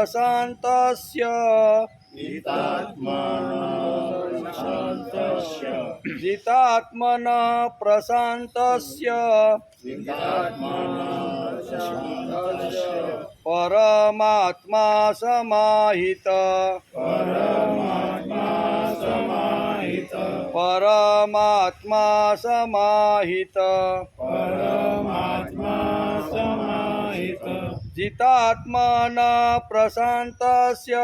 प्रशान्तस्य जितात्मनः प्रशान्तस्य परमात्मा समाहित परमात्मा समाहित जितात्मनः प्रशान्तस्य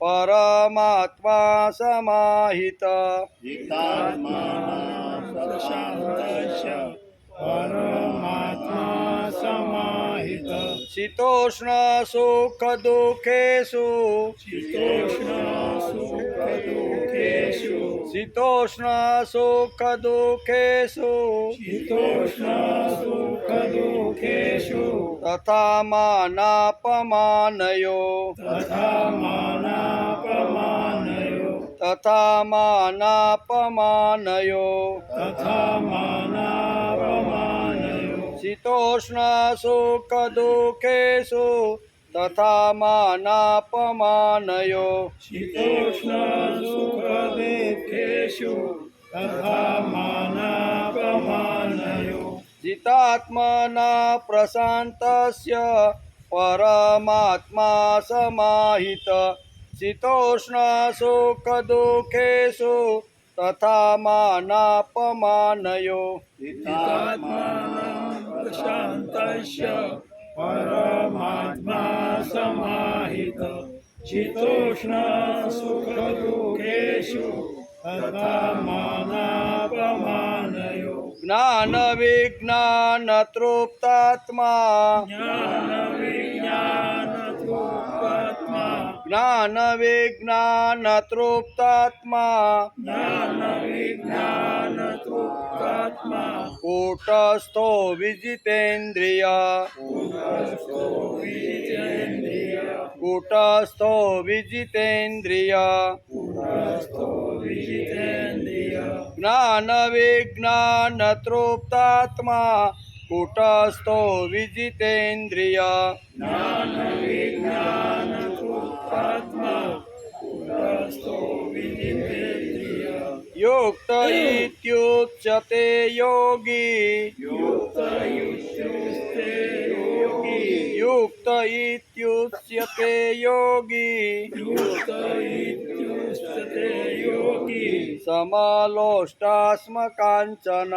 परमात्मा समाहित शीतोष्ण सुख दुःखेषु शीतोष्ण सुख दुःखेषु तथा मानापमानयो तथा मानापमानयो शीतोष्ण सुख दुःखेषु तथा मानापमानयो जितात्मनः प्रशान्तस्य परमात्मा समाहित शीतोष्ण सुख दुःखेषु तथा मानापमानयो परमात्मा समाहित शीतोष्ण सुख दुःखेषु तथा मानापमानयो ज्ञान विज्ञान तृप्तात्मा ज्ञान विज्ञान तृप्तात्मा कूटस्थो विजितेन्द्रिय कूटस्थो विजितेन्द्रिय ज्ञान विज्ञान तृप्तात्मा कूटस्थो विजितेन्द्रिय युक्त इत्युच्यते योगी युक्त इत्युच्यते योगी समलोष्टास्मकाञ्चन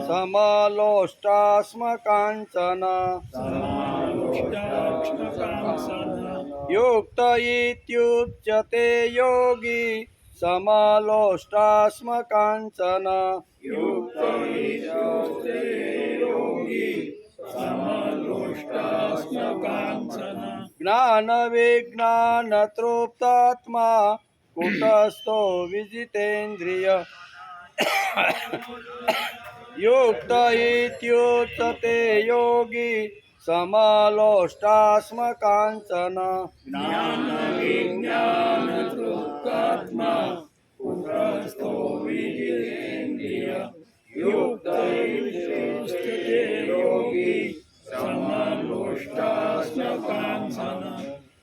समलोष्टास्मकाञ्चन युक्त इत्युच्यते योगी समलोष्टास्मकाञ्चन ज्ञान विज्ञान तृप्तात्मा कूटस्थो विजितेन्द्रिय युक्त इत्युच्यते योगी समलोष्टास्मकाञ्चन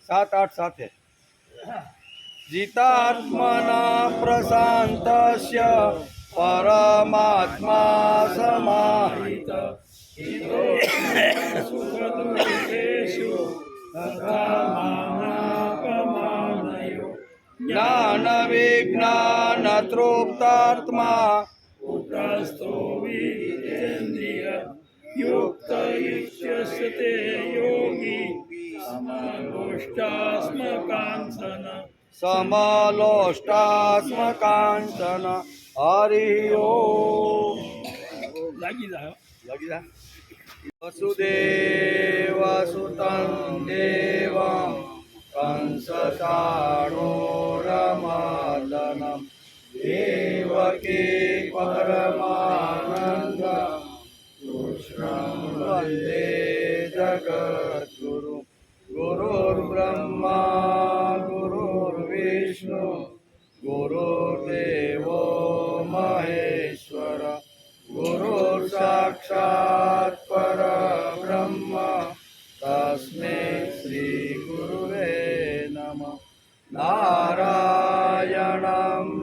सात आठ साथ है जितात्मना प्रशान्तस्य परमात्मा समाहित ज्ञान विज्ञान तृप्तात्मा युक्त इष्यते योगी समलोष्टास्मकाञ्चन हरि ओम वसुदेवसुतं देवं कंसचाणूरमर्दनं देवकी परमानन्दं कृष्णं वन्दे जगद्गुरुं गुरुर्ब्रह्मा गुरुर्विष्णु गुरुर्देवो महेश्वर गुरुर्साक्षात् परब्रह्म નારાયણં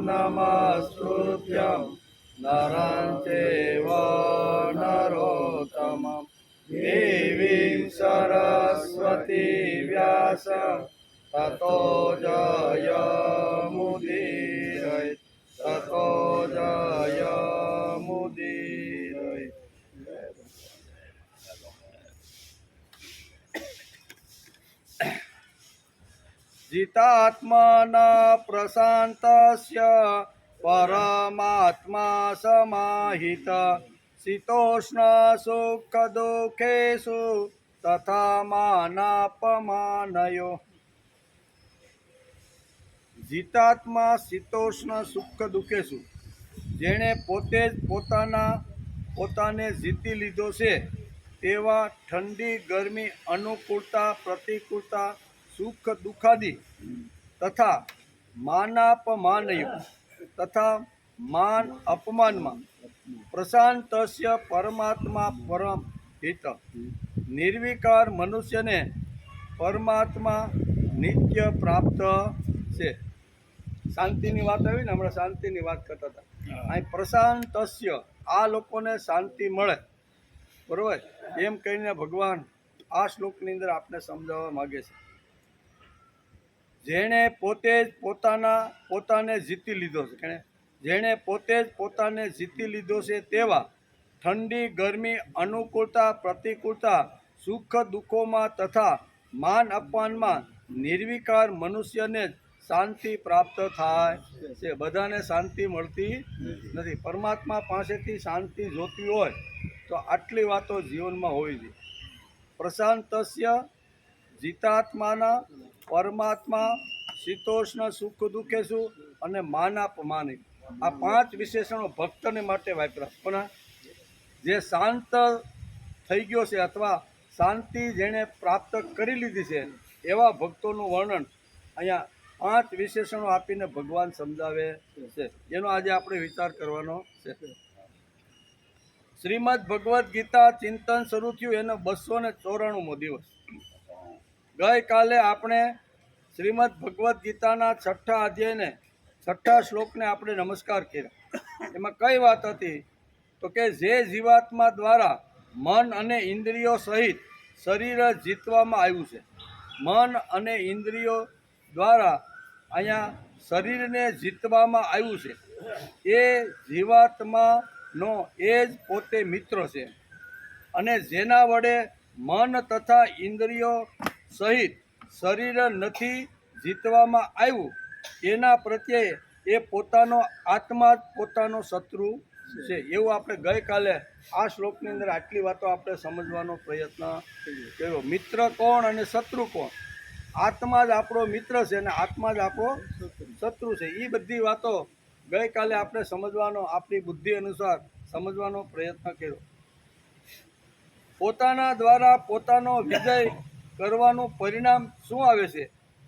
નમસ્કૃત્યં નરં ચૈવ નરોત્તમં દેવીં સરસ્વતી વ્યાસ તતો જયમુદીરયેત તતો જયમુદીરયેત. જીતાત્મના પ્રશાંતસ્ય પરમાત્મા સમાહિત શીતોષ્ણ સુખ દુઃખેષુ તથા માનાપમાનયો. જીતાત્મા શીતોષ્ણ સુખ દુઃખેષુ, જેણે પોતે જ પોતાને જીતી લીધો છે તેવા ઠંડી ગરમી અનુકૂળતા પ્રતિકૂળતા સુખ દુઃખાદી તથા માનાપમાનયો તથા માન અપમાનમાં પ્રશાંતસ્ય પરમાત્મા પરમ હિત નિર્વિકાર મનુષ્યને પરમાત્મા નિત્ય પ્રાપ્ત છે. શાંતિની વાત આવી ને, હમણાં શાંતિની વાત કરતા હતા. અહીં પ્રશાંતસ્ય, આ લોકોને શાંતિ મળે, બરોબર, એમ કહીને ભગવાન આ શ્લોકની અંદર આપણે સમજાવવા માગે છે. જેણે પોતે જ પોતાને જીતી લીધો છે, જેણે પોતે જ પોતાને જીતી લીધો છે તેવા ઠંડી ગરમી અનુકૂળતા પ્રતિકૂળતા સુખ દુઃખોમાં તથા માન અપમાનમાં નિર્વિકાર મનુષ્યને જ શાંતિ પ્રાપ્ત થાય છે. બધાને શાંતિ મળતી નથી. પરમાત્મા પાસેથી શાંતિ જોતી હોય તો આટલી વાતો જીવનમાં હોવી જોઈએ. પ્રશાંતસ્ય, જીતાત્માના, પરમાત્મા, શીતોષ્ણ સુખ દુઃખેશુ અને માનાપમાની, આ 5 વિશેષણો ભક્તને માટે વાપર્યા. પણ જે શાંત થઈ ગયો છે અથવા શાંતિ જેણે પ્રાપ્ત કરી લીધી છે એવા ભક્તોનું વર્ણન અહીંયા 5 વિશેષણો આપીને ભગવાન સમજાવે છે. એનો આજે આપણે વિચાર કરવાનો છે. શ્રીમદ ભગવદ્ ગીતા ચિંતન શરૂ થયું એનો 294મો દિવસ. ગઈકાલે આપણે શ્રીમદ ભગવદ્ ગીતાના 6ઠા અધ્યાયને 6ઠા શ્લોકને આપણે નમસ્કાર કર્યા. એમાં કઈ વાત હતી તો કે જે જીવાત્મા દ્વારા મન અને ઇન્દ્રિયો સહિત શરીર જીતવામાં આવ્યું છે, મન અને ઇન્દ્રિયો દ્વારા અહીંયા શરીરને જીતવામાં આવ્યું છે, એ જીવાત્માનો એ જ પોતે મિત્ર છે. અને જેના વડે મન તથા ઇન્દ્રિયો સહિત શરીર નથી જીતવામાં આવ્યું એના પ્રત્યે એ પોતાનો આત્મા જ પોતાનો શત્રુ છે. એવું આપણે ગઈકાલે આ શ્લોકની અંદર આટલી વાતો આપણે સમજવાનો પ્રયત્ન કર્યો. મિત્ર કોણ અને શત્રુ કોણ? આત્મા જ આપણો મિત્ર છે અને આત્મા જ આપણો શત્રુ છે. એ બધી વાતો ગઈકાલે આપણે સમજવાનો, આપણી બુદ્ધિ અનુસાર સમજવાનો પ્રયત્ન કર્યો. પોતાના દ્વારા પોતાનો વિજય કરવાનું પરિણામ શું આવે છે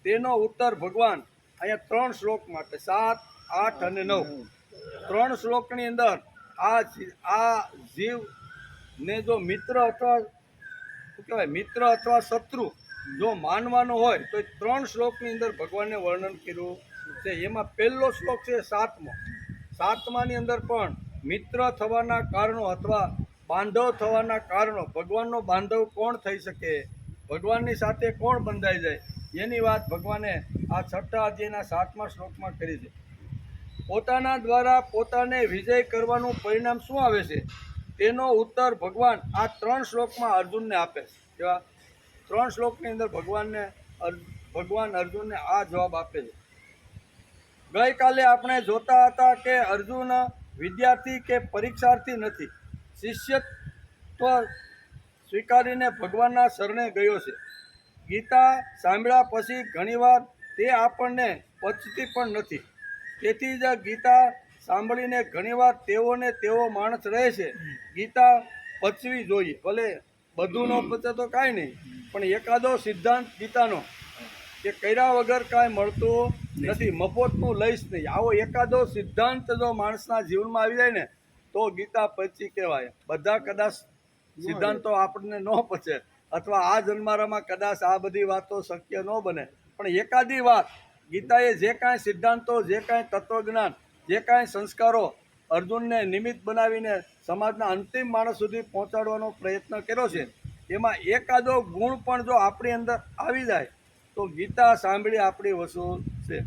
તેનો ઉત્તર ભગવાન અહીંયા 3 શ્લોક માટે 7, 8 અને 9 3 શ્લોકની અંદર આ જીવને જો મિત્ર અથવા શું કહેવાય, મિત્ર અથવા શત્રુ જો માનવાનો હોય તો 3 શ્લોકની અંદર ભગવાને વર્ણન કર્યું છે. એમાં પહેલો શ્લોક છે 7મો. 7માની અંદર પણ મિત્ર થવાના કારણો અથવા બાંધવ થવાના કારણો, ભગવાનનો બાંધવ કોણ થઈ શકે, ભગવાનની સાથે કોણ બંધાઈ જાય, એની વાત ભગવાને આ 6ઠા અધ્યાયના 7મા શ્લોકમાં કરી છે. પોતાના દ્વારા પોતાને વિજય કરવાનું પરિણામ શું આવે છે તેનો ઉત્તર ભગવાન આ 3 શ્લોકમાં અર્જુનને આપે છે. જેવા 3 શ્લોકની અંદર ભગવાન અર્જુનને આ જવાબ આપે છે. ગઈકાલે આપણે જોતા હતા કે અર્જુન વિદ્યાર્થી કે પરીક્ષાર્થી નથી, શિષ્યત્વ સ્વીકારીને ભગવાનના શરણે ગયો છે. ગીતા સાંભળ્યા પછી ઘણીવાર તે આપણને પચતી પણ નથી. તેથી જ ગીતા સાંભળીને ઘણીવાર તેઓને તેવો માણસ રહે છે. ગીતા પચવી જોઈએ. ભલે બધું ન પચે તો કાંઈ નહીં, પણ એકાદો સિદ્ધાંત ગીતાનો કે કર્યા વગર કાંઈ મળતું નથી, મફતનું લઈશ નહીં, આવો એકાદો સિદ્ધાંત જો માણસના જીવનમાં આવી જાય ને તો ગીતા પચી કહેવાય. બધા કદાચ સિદ્ધાંતો આપણને ન પચે અથવા આ જન્મારામાં કદાચ આ બધી વાતો શક્ય ન બને, પણ એકાદી વાત ગીતાએ જે કાંઈ સિદ્ધાંતો, જે કાંઈ તત્વજ્ઞાન, જે કાંઈ સંસ્કારો અર્જુનને નિમિત્ત બનાવીને સમાજના અંતિમ માણસ સુધી પહોંચાડવાનો પ્રયત્ન કર્યો છે, એમાં એકાદો ગુણ પણ જો આપણી અંદર આવી જાય તો ગીતા સાંભળી આપણી વસૂલ છે.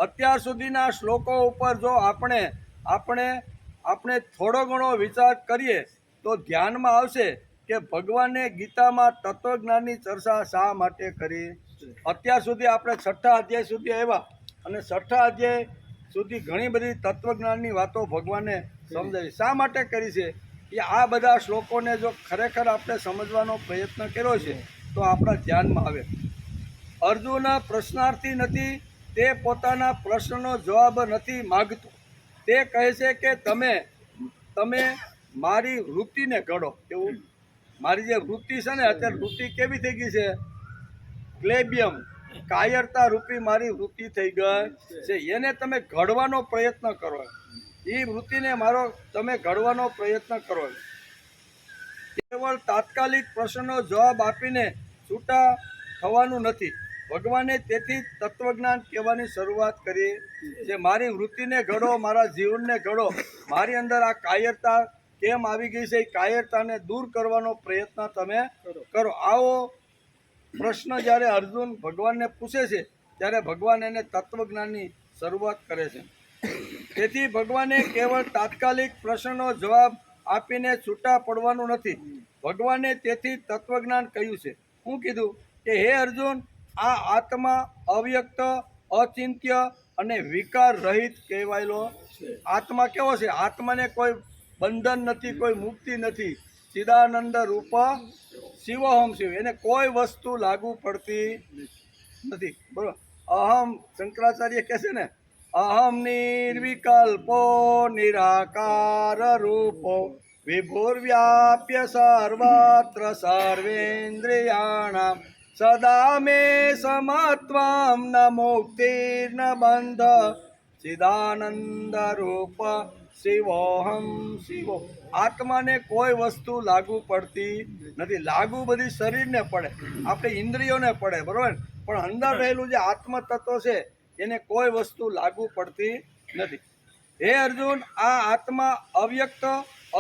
અત્યાર સુધીના શ્લોકો ઉપર જો આપણે થોડો ઘણો વિચાર કરીએ તો ધ્યાનમાં આવશે કે ભગવાને ગીતામાં તત્વજ્ઞાનની ચર્ચા શા માટે કરી. અત્યાર સુધી આપણે 6થા અધ્યાય સુધી આવ્યા અને 6થા અધ્યાય સુધી ઘણી બધી તત્વજ્ઞાનની વાતો ભગવાને સમજાવી. શા માટે કરી છે એ આ બધા શ્લોકોને જો ખરેખર આપણે સમજવાનો પ્રયત્ન કર્યો છે તો આપણા ધ્યાનમાં આવે. અર્જુન પ્રશ્નાર્થી નથી, તે પોતાના પ્રશ્નનો જવાબ નથી માગતો. તે કહે છે કે તમે મારી વૃત્તિને ઘડો. એવું મારી જે વૃત્તિ છે ને, અત્યારે વૃત્તિ કેવી થઈ ગઈ છે? ક્લેબિયમ, કાયરતા રૂપી મારી વૃત્તિ થઈ ગઈ છે. એને તમે ઘડવાનો પ્રયત્ન કરો. એ વૃત્તિને તમે ઘડવાનો પ્રયત્ન કરો. કેવળ તાત્કાલિક પ્રશ્નનો જવાબ આપીને છૂટા થવાનું નથી. ભગવાને તેથી તત્વજ્ઞાન કહેવાની શરૂઆત કરી છે. મારી વૃત્તિને ઘડો, મારા જીવનને ઘડો. મારી અંદર આ કાયરતા કેમ આવી ગઈ છે, એ કાયરતાને દૂર કરવાનો પ્રયત્ન તમે કરો. આવો પ્રશ્ન જ્યારે અર્જુન ભગવાનને પૂછે છે ત્યારે ભગવાન એને તત્વજ્ઞાનની શરૂઆત કરે છે. તેથી ભગવાને કેવળ તાત્કાલિક પ્રશ્નનો જવાબ આપીને છૂટા પડવાનું નથી. ભગવાને તેથી તત્વજ્ઞાન કહ્યું છે. શું કીધું? કે હે અર્જુન, આ આત્મા અવ્યક્ત, અચિંત્ય અને વિકાર રહિત કહેવાયેલો આત્મા કેવો છે? આત્માને કોઈ બંધન નથી, કોઈ મુક્તિ નથી. ચિદાનંદ રૂપ શિવોહમ શિવ, એને કોઈ વસ્તુ લાગુ પડતી નથી. બરોબર. અહમ, શંકરાચાર્ય કહે છે ને, અહમ નિર્વિકલ્પો નિરાકાર રૂપો વિભુર્વ્યાપ્ય સર્વત્ર સર્વેન્દ્રિયાણામ સદા મે સમત્વમ ન મુક્તિર્ન બંધ ચિદાનંદ રૂપ શિવોહમ શિવો. આત્માને કોઈ વસ્તુ લાગુ પડતી નથી. લાગુ બધી શરીરને પડે, આપણે ઇન્દ્રિયોને પડે, બરોબર. પણ અંદર રહેલું જે આત્મ તત્વ છે એને કોઈ વસ્તુ લાગુ પડતી નથી. હે અર્જુન, આ આત્મા અવ્યક્ત,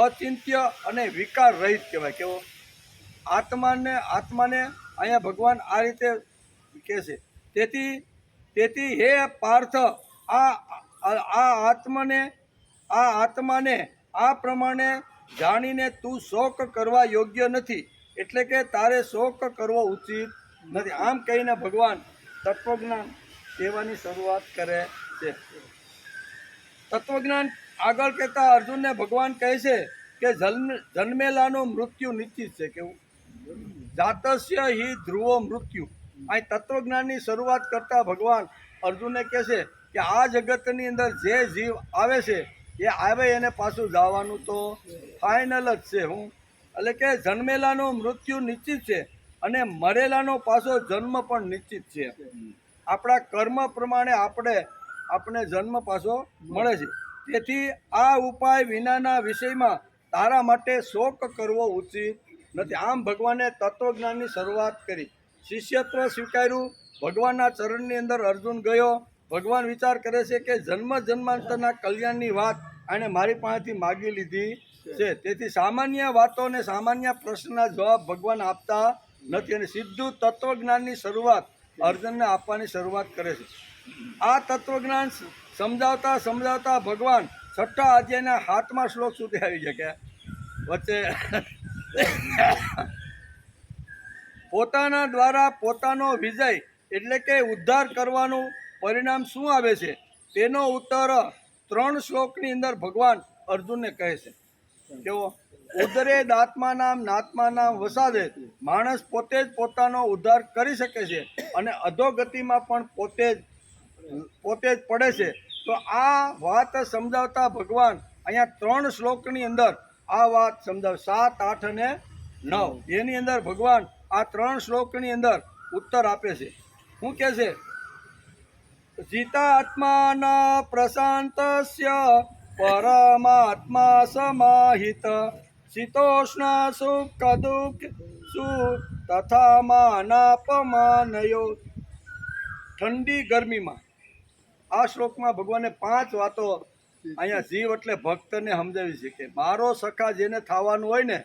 અચિંત્ય અને વિકાર રહિત કહેવાય. કેવો? આત્માને અહીંયા ભગવાન આ રીતે કહે છે. તેથી હે પાર્થ, આ આત્માને આ પ્રમાણે જાણીને તું શોક કરવા યોગ્ય નથી, એટલે કે તારે શોક કરવો ઉચિત નથી. આમ કહીને ભગવાન તત્વજ્ઞાન કહેવાની શરૂઆત કરે છે. તત્વજ્ઞાન આગળ કહેતા અર્જુનને ભગવાન કહે છે કે જન્મેલાનું મૃત્યુ નિશ્ચિત છે. કેવું? જાતસ્ય હિ ધ્રુવો મૃત્યુ. અહીં તત્વજ્ઞાનની શરૂઆત કરતા ભગવાન અર્જુનને કહે છે કે આ જગતની અંદર જે જીવ આવે છે એ આવે એને પાછું જવાનું તો ફાઇનલ જ છે. હું એટલે કે જન્મેલાનું મૃત્યુ નિશ્ચિત છે અને મરેલાનો પાછો જન્મ પણ નિશ્ચિત છે. આપણા કર્મ પ્રમાણે આપણે જન્મ પાછો મળે છે. તેથી આ ઉપાય વિનાના વિષયમાં તારા માટે શોક કરવો ઉચિત નથી. આમ ભગવાને તત્વજ્ઞાનની શરૂઆત કરી. શિષ્યત્વ સ્વીકાર્યું. ભગવાનના ચરણની અંદર અર્જુન ગયો. ભગવાન વિચાર કરે છે કે જન્મ જન્માંતરના કલ્યાણની વાત એણે મારી પાસેથી માગી લીધી છે. તેથી સામાન્ય વાતો અને સામાન્ય પ્રશ્નના જવાબ ભગવાન આપતા નથી અને સીધું તત્વજ્ઞાનની શરૂઆત અર્જુનને આપવાની શરૂઆત કરે છે. આ તત્વજ્ઞાન સમજાવતા ભગવાન 6થા અધ્યાયના 7મા શ્લોક સુધી આવી જાય કે વચ્ચે પોતાના દ્વારા પોતાનો વિજય એટલે કે ઉદ્ધાર કરવાનું પરિણામ શું આવે છે તેનો ઉત્તર 3 શ્લોકની અંદર ભગવાન અર્જુનને કહે છે. કેવો? ઉદરે દાત્માનામ નાત્માનામ વસાદે. માણસ પોતે જ પોતાનો ઉદ્ધાર કરી શકે છે અને અધોગતિમાં પણ પોતે જ પડે છે. તો આ વાત સમજાવતા ભગવાન અહીંયા 3 શ્લોકની અંદર આ વાત સમજાવે. 7, 8 અને 9 એની અંદર ભગવાન આ 3 શ્લોકની અંદર ઉત્તર આપે છે. શું કહે છે? જીતાત્માના પ્રશાંતસ્ય પરમાત્મા સમાહિત શીતોષ્ણ સુખ દુઃખ તથા માનાપમાનયો. ઠંડી ગરમીમાં આ શ્લોકમાં ભગવાને 5 વાતો અહીંયા જીવ એટલે ભક્તને સમજાવી છે કે મારો સખા જેને થવાનું હોય ને,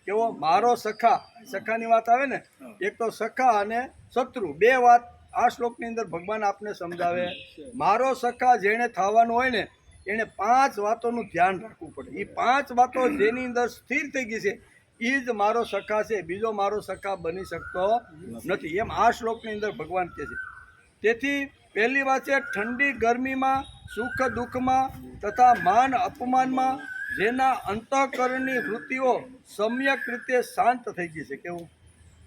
કેવો મારો સખા, સખાની વાત આવે ને, એક તો સખા અને શત્રુ, 2 વાત આ શ્લોકની અંદર ભગવાન આપને સમજાવે. મારો સખા જેને થવાનું હોય ને એને 5 વાતોનું ધ્યાન રાખવું પડે. એ 5 વાતો જેની અંદર સ્થિર થઈ ગઈ છે એ જ મારો સખા છે, બીજો મારો સખા બની શકતો નથી, એમ આ શ્લોકની અંદર ભગવાન કહે છે. તેથી પહેલી વાત છે ઠંડી ગરમીમાં, સુખ દુઃખમાં તથા માન અપમાનમાં જેના અંતઃકરણની વૃત્તિઓ સમ્યક રીતે શાંત થઈ ગઈ છે. કેવું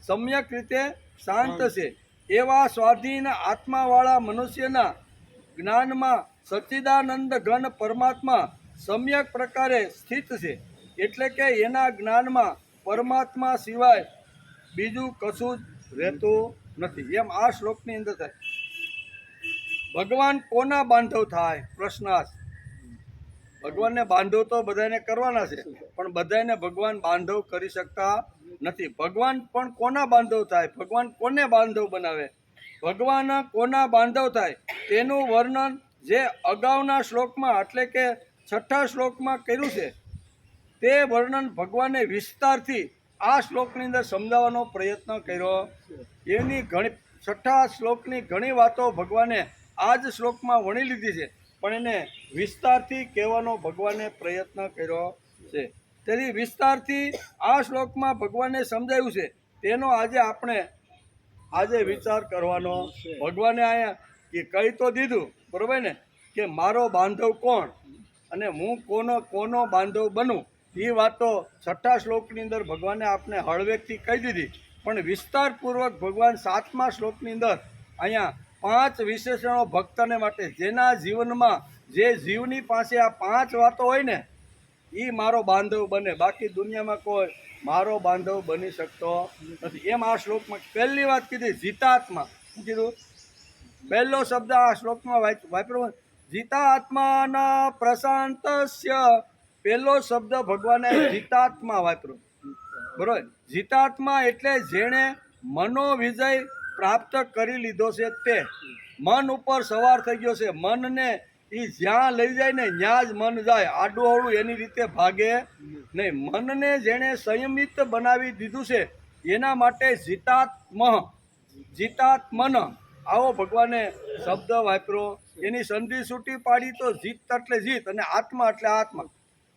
સમ્યક રીતે શાંત છે એવા સ્વાધીન આત્માવાળા મનુષ્યના જ્ઞાનમાં સચ્ચિદાનંદ ઘન પરમાત્મા સમ્યક પ્રકારે સ્થિત છે. એટલે કે એના જ્ઞાનમાં પરમાત્મા સિવાય બીજું કશું જ રહેતું નથી, એમ આ શ્લોકની અંદર થાય. ભગવાન કોના બાંધવ થાય? પ્રશ્નાર્થ. ભગવાનને બાંધવ તો બધાને કરવાના છે, પણ બધાને ભગવાન બાંધવ કરી શકતા નથી. ભગવાન પણ કોના બાંધવ થાય? ભગવાન કોને બાંધવ બનાવે? ભગવાન કોના બાંધવ થાય તેનું વર્ણન જે અગાઉના શ્લોકમાં એટલે કે 6થા શ્લોકમાં કર્યું છે તે વર્ણન ભગવાને વિસ્તારથી આ શ્લોકની અંદર સમજાવવાનો પ્રયત્ન કર્યો. એની ઘણી 6થા શ્લોકની ઘણી વાતો ભગવાને આ જ શ્લોકમાં વણી લીધી છે, પણ એને વિસ્તારથી કહેવાનો ભગવાને પ્રયત્ન કર્યો છે. તેથી વિસ્તારથી આ શ્લોકમાં ભગવાને સમજાવ્યું છે તેનો આજે વિચાર કરવાનો. ભગવાને અહીંયા કે કહી તો દીધું બરોબર ને કે મારો બાંધવ કોણ અને હું કોનો બાંધવ બનું, એ વાતો 6થા શ્લોકની અંદર ભગવાને આપને હળવેકથી કહી દીધી. પણ વિસ્તારપૂર્વક ભગવાન 7મા શ્લોકની અંદર અહીંયા 5 વિશેષણો ભક્તને માટે, જેના જીવનમાં જે જીવની પાસે આ 5 વાતો હોય ને એ મારો બાંધવ બને, બાકી દુનિયામાં કોઈ મારો બાંધવ બની શકતો નથી. એમ આ શ્લોકમાં પહેલી વાત કીધી જીતાત્મા. શું કીધું? પહેલો શબ્દ આ શ્લોકમાં વાપર્યો જીતાત્માના પ્રશાંતસ્ય. પહેલો શબ્દ ભગવાને જીતાત્મા વાપર્યો, બરોબર. જીતાત્મા એટલે જેણે મનોવિજય પ્રાપ્ત કરી લીધો છે, તે મન ઉપર સવાર થઈ ગયો છે. મનને એ જ્યાં લઈ જાય ને ત્યાં જ મન જાય, આડું અવળું એની રીતે ભાગે નહીં. મનને જેણે સંયમિત બનાવી દીધું છે એના માટે જીતાત્મન આવો ભગવાને શબ્દ વાપર્યો. એની સંધિ છૂટી પાડી તો જીત એટલે જીત અને આત્મા એટલે આત્મા.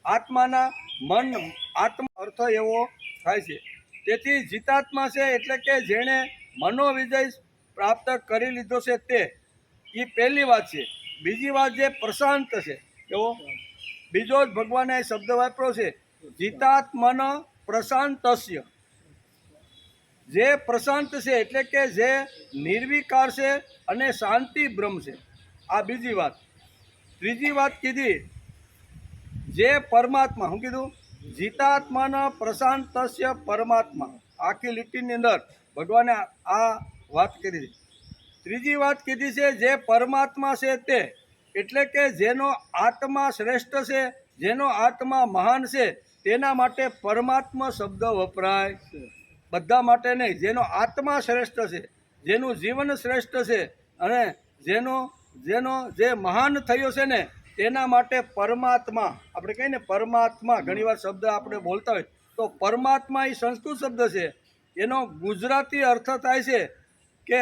આત્માના અર્થ એવો થાય છે. તેથી જીતાત્મા છે એટલે કે જેણે મનોવિજય પ્રાપ્ત કરી લીધો છે તે, એ પહેલી વાત છે. બીજી વાત જે પ્રશાંત છે, એવો બીજો જ ભગવાને શબ્દ વાપર્યો છે જીતાત્મન પ્રશાંતસ્ય. જે પ્રશાંત છે એટલે કે જે નિર્વિકાર છે અને શાંતિ બ્રહ્મ છે, આ બીજી વાત. ત્રીજી વાત કીધી જે પરમાત્મા. શું કીધું? જીતાત્માના પ્રશાંતસ્ય પરમાત્મા. આખી લીટીની અંદર ભગવાને આ વાત કરી. ત્રીજી વાત કીધી છે જે પરમાત્મા છે તે, એટલે કે જેનો આત્મા શ્રેષ્ઠ છે, જેનો આત્મા મહાન છે, તેના માટે પરમાત્મા શબ્દ વપરાય. બધા માટે નહીં. જેનો આત્મા શ્રેષ્ઠ છે, જેનું જીવન શ્રેષ્ઠ છે અને જેનો જે મહાન થયો છે ને તેના માટે પરમાત્મા. આપણે કહીએ ને પરમાત્મા, ઘણીવાર શબ્દ આપણે બોલતા હોય તો પરમાત્મા એ સંસ્કૃત શબ્દ છે. એનો ગુજરાતી અર્થ થાય છે કે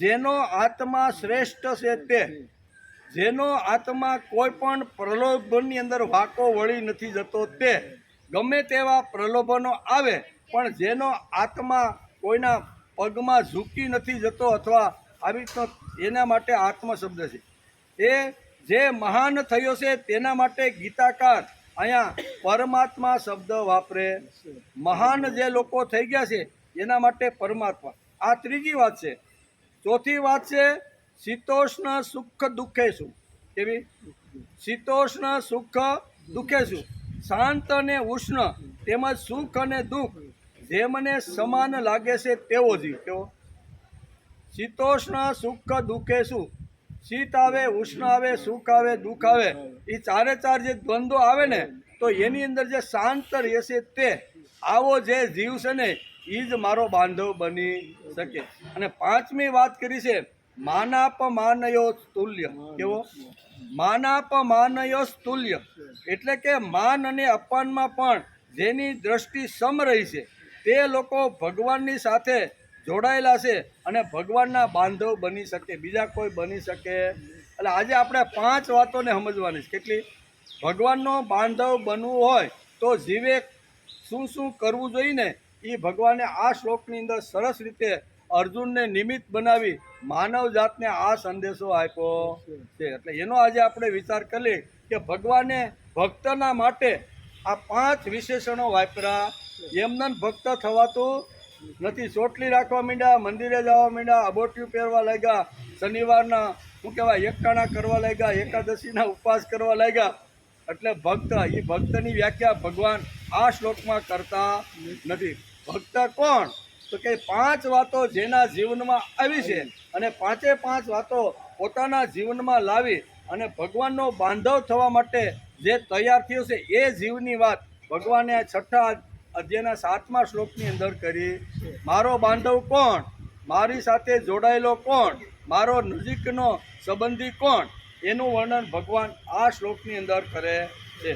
જેનો આત્મા શ્રેષ્ઠ છે તે, જેનો આત્મા કોઈ પણ પ્રલોભનની અંદર વાંકો વળી નથી જતો તે. ગમે તેવા પ્રલોભનો આવે પણ જેનો આત્મા કોઈના પગમાં ઝૂકી નથી જતો અથવા આવી રીતનો, એના માટે આત્મ શબ્દ છે. એ જે મહાન થયો છે તેના માટે ગીતાકાર અહીંયા પરમાત્મા શબ્દ વાપરે. મહાન જે લોકો થઈ ગયા છે એના માટે પરમાત્મા. આ ત્રીજી વાત છે. ચોથી વાત છે શીતોષ્ણ સુખ દુઃખેશુ. કેવી? શીતોષ્ણ સુખ દુઃખેશુ. શાંત અને ઉષ્ણ તેમજ સુખ અને દુઃખ જે મને સમાન લાગે છે તેવો જીવ. કેવો? શીતોષ્ણ સુખ દુઃખેશુ. શીત આવે, ઉષ્ણ આવે, સુખ આવે, દુઃખ આવે, એ ચારે ચાર જે દ્વંદ્વો આવે ને તો એની અંદર જે શાંત રહેશે તે, આવો જે જીવ છે ને એ જ મારો બાંધવ બની શકે. અને પાંચમી વાત કરી છે માનાપમાનયો તુલ્ય. કેવો? માનાપમાનયો તુલ્ય એટલે કે માન અને અપમાનમાં પણ જેની દ્રષ્ટિ સમ રહી છે તે લોકો ભગવાનની સાથે જોડાયેલા છે અને ભગવાનના બાંધવ બની શકે, બીજા કોઈ બની શકે. એટલે આજે આપણે 5 વાતોને સમજવાની છે. કેટલી? ભગવાનનો બાંધવ બનવું હોય તો જીવે શું શું કરવું જોઈએ ને એ ભગવાને આ શ્લોકની અંદર સરસ રીતે અર્જુનને નિમિત્ત બનાવી માનવ જાતને આ સંદેશો આપ્યો છે. એટલે એનો આજે આપણે વિચાર કરીએ કે ભગવાને ભક્તના માટે આ 5 વિશેષણો વાપર્યા. એમને ભક્ત થવાતું નથી. ચોટલી રાખવા માંડ્યા, મંદિરે જવા માંડ્યા, અબોટિયું પહેરવા લાગ્યા, શનિવારના શું કહેવાય એકટાણા કરવા લાગ્યા, એકાદશીના ઉપવાસ કરવા લાગ્યા. એટલે ભક્ત, એ ભક્તની વ્યાખ્યા ભગવાન આ શ્લોકમાં કરતા નથી. ભક્ત કોણ? તો કે 5 વાતો જેના જીવનમાં આવી છે અને 5 વાતો પોતાના જીવનમાં લાવી અને ભગવાનનો બાંધવ થવા માટે જે તૈયાર થયો છે એ જીવની વાત ભગવાને 6થા અધ્યાયના 7મા શ્લોકની અંદર કરી. મારો બાંધવ કોણ? મારી સાથે જોડાયેલો કોણ? મારો નજીકનો સંબંધી કોણ? એનું વર્ણન ભગવાન આ શ્લોકની અંદર કરે છે.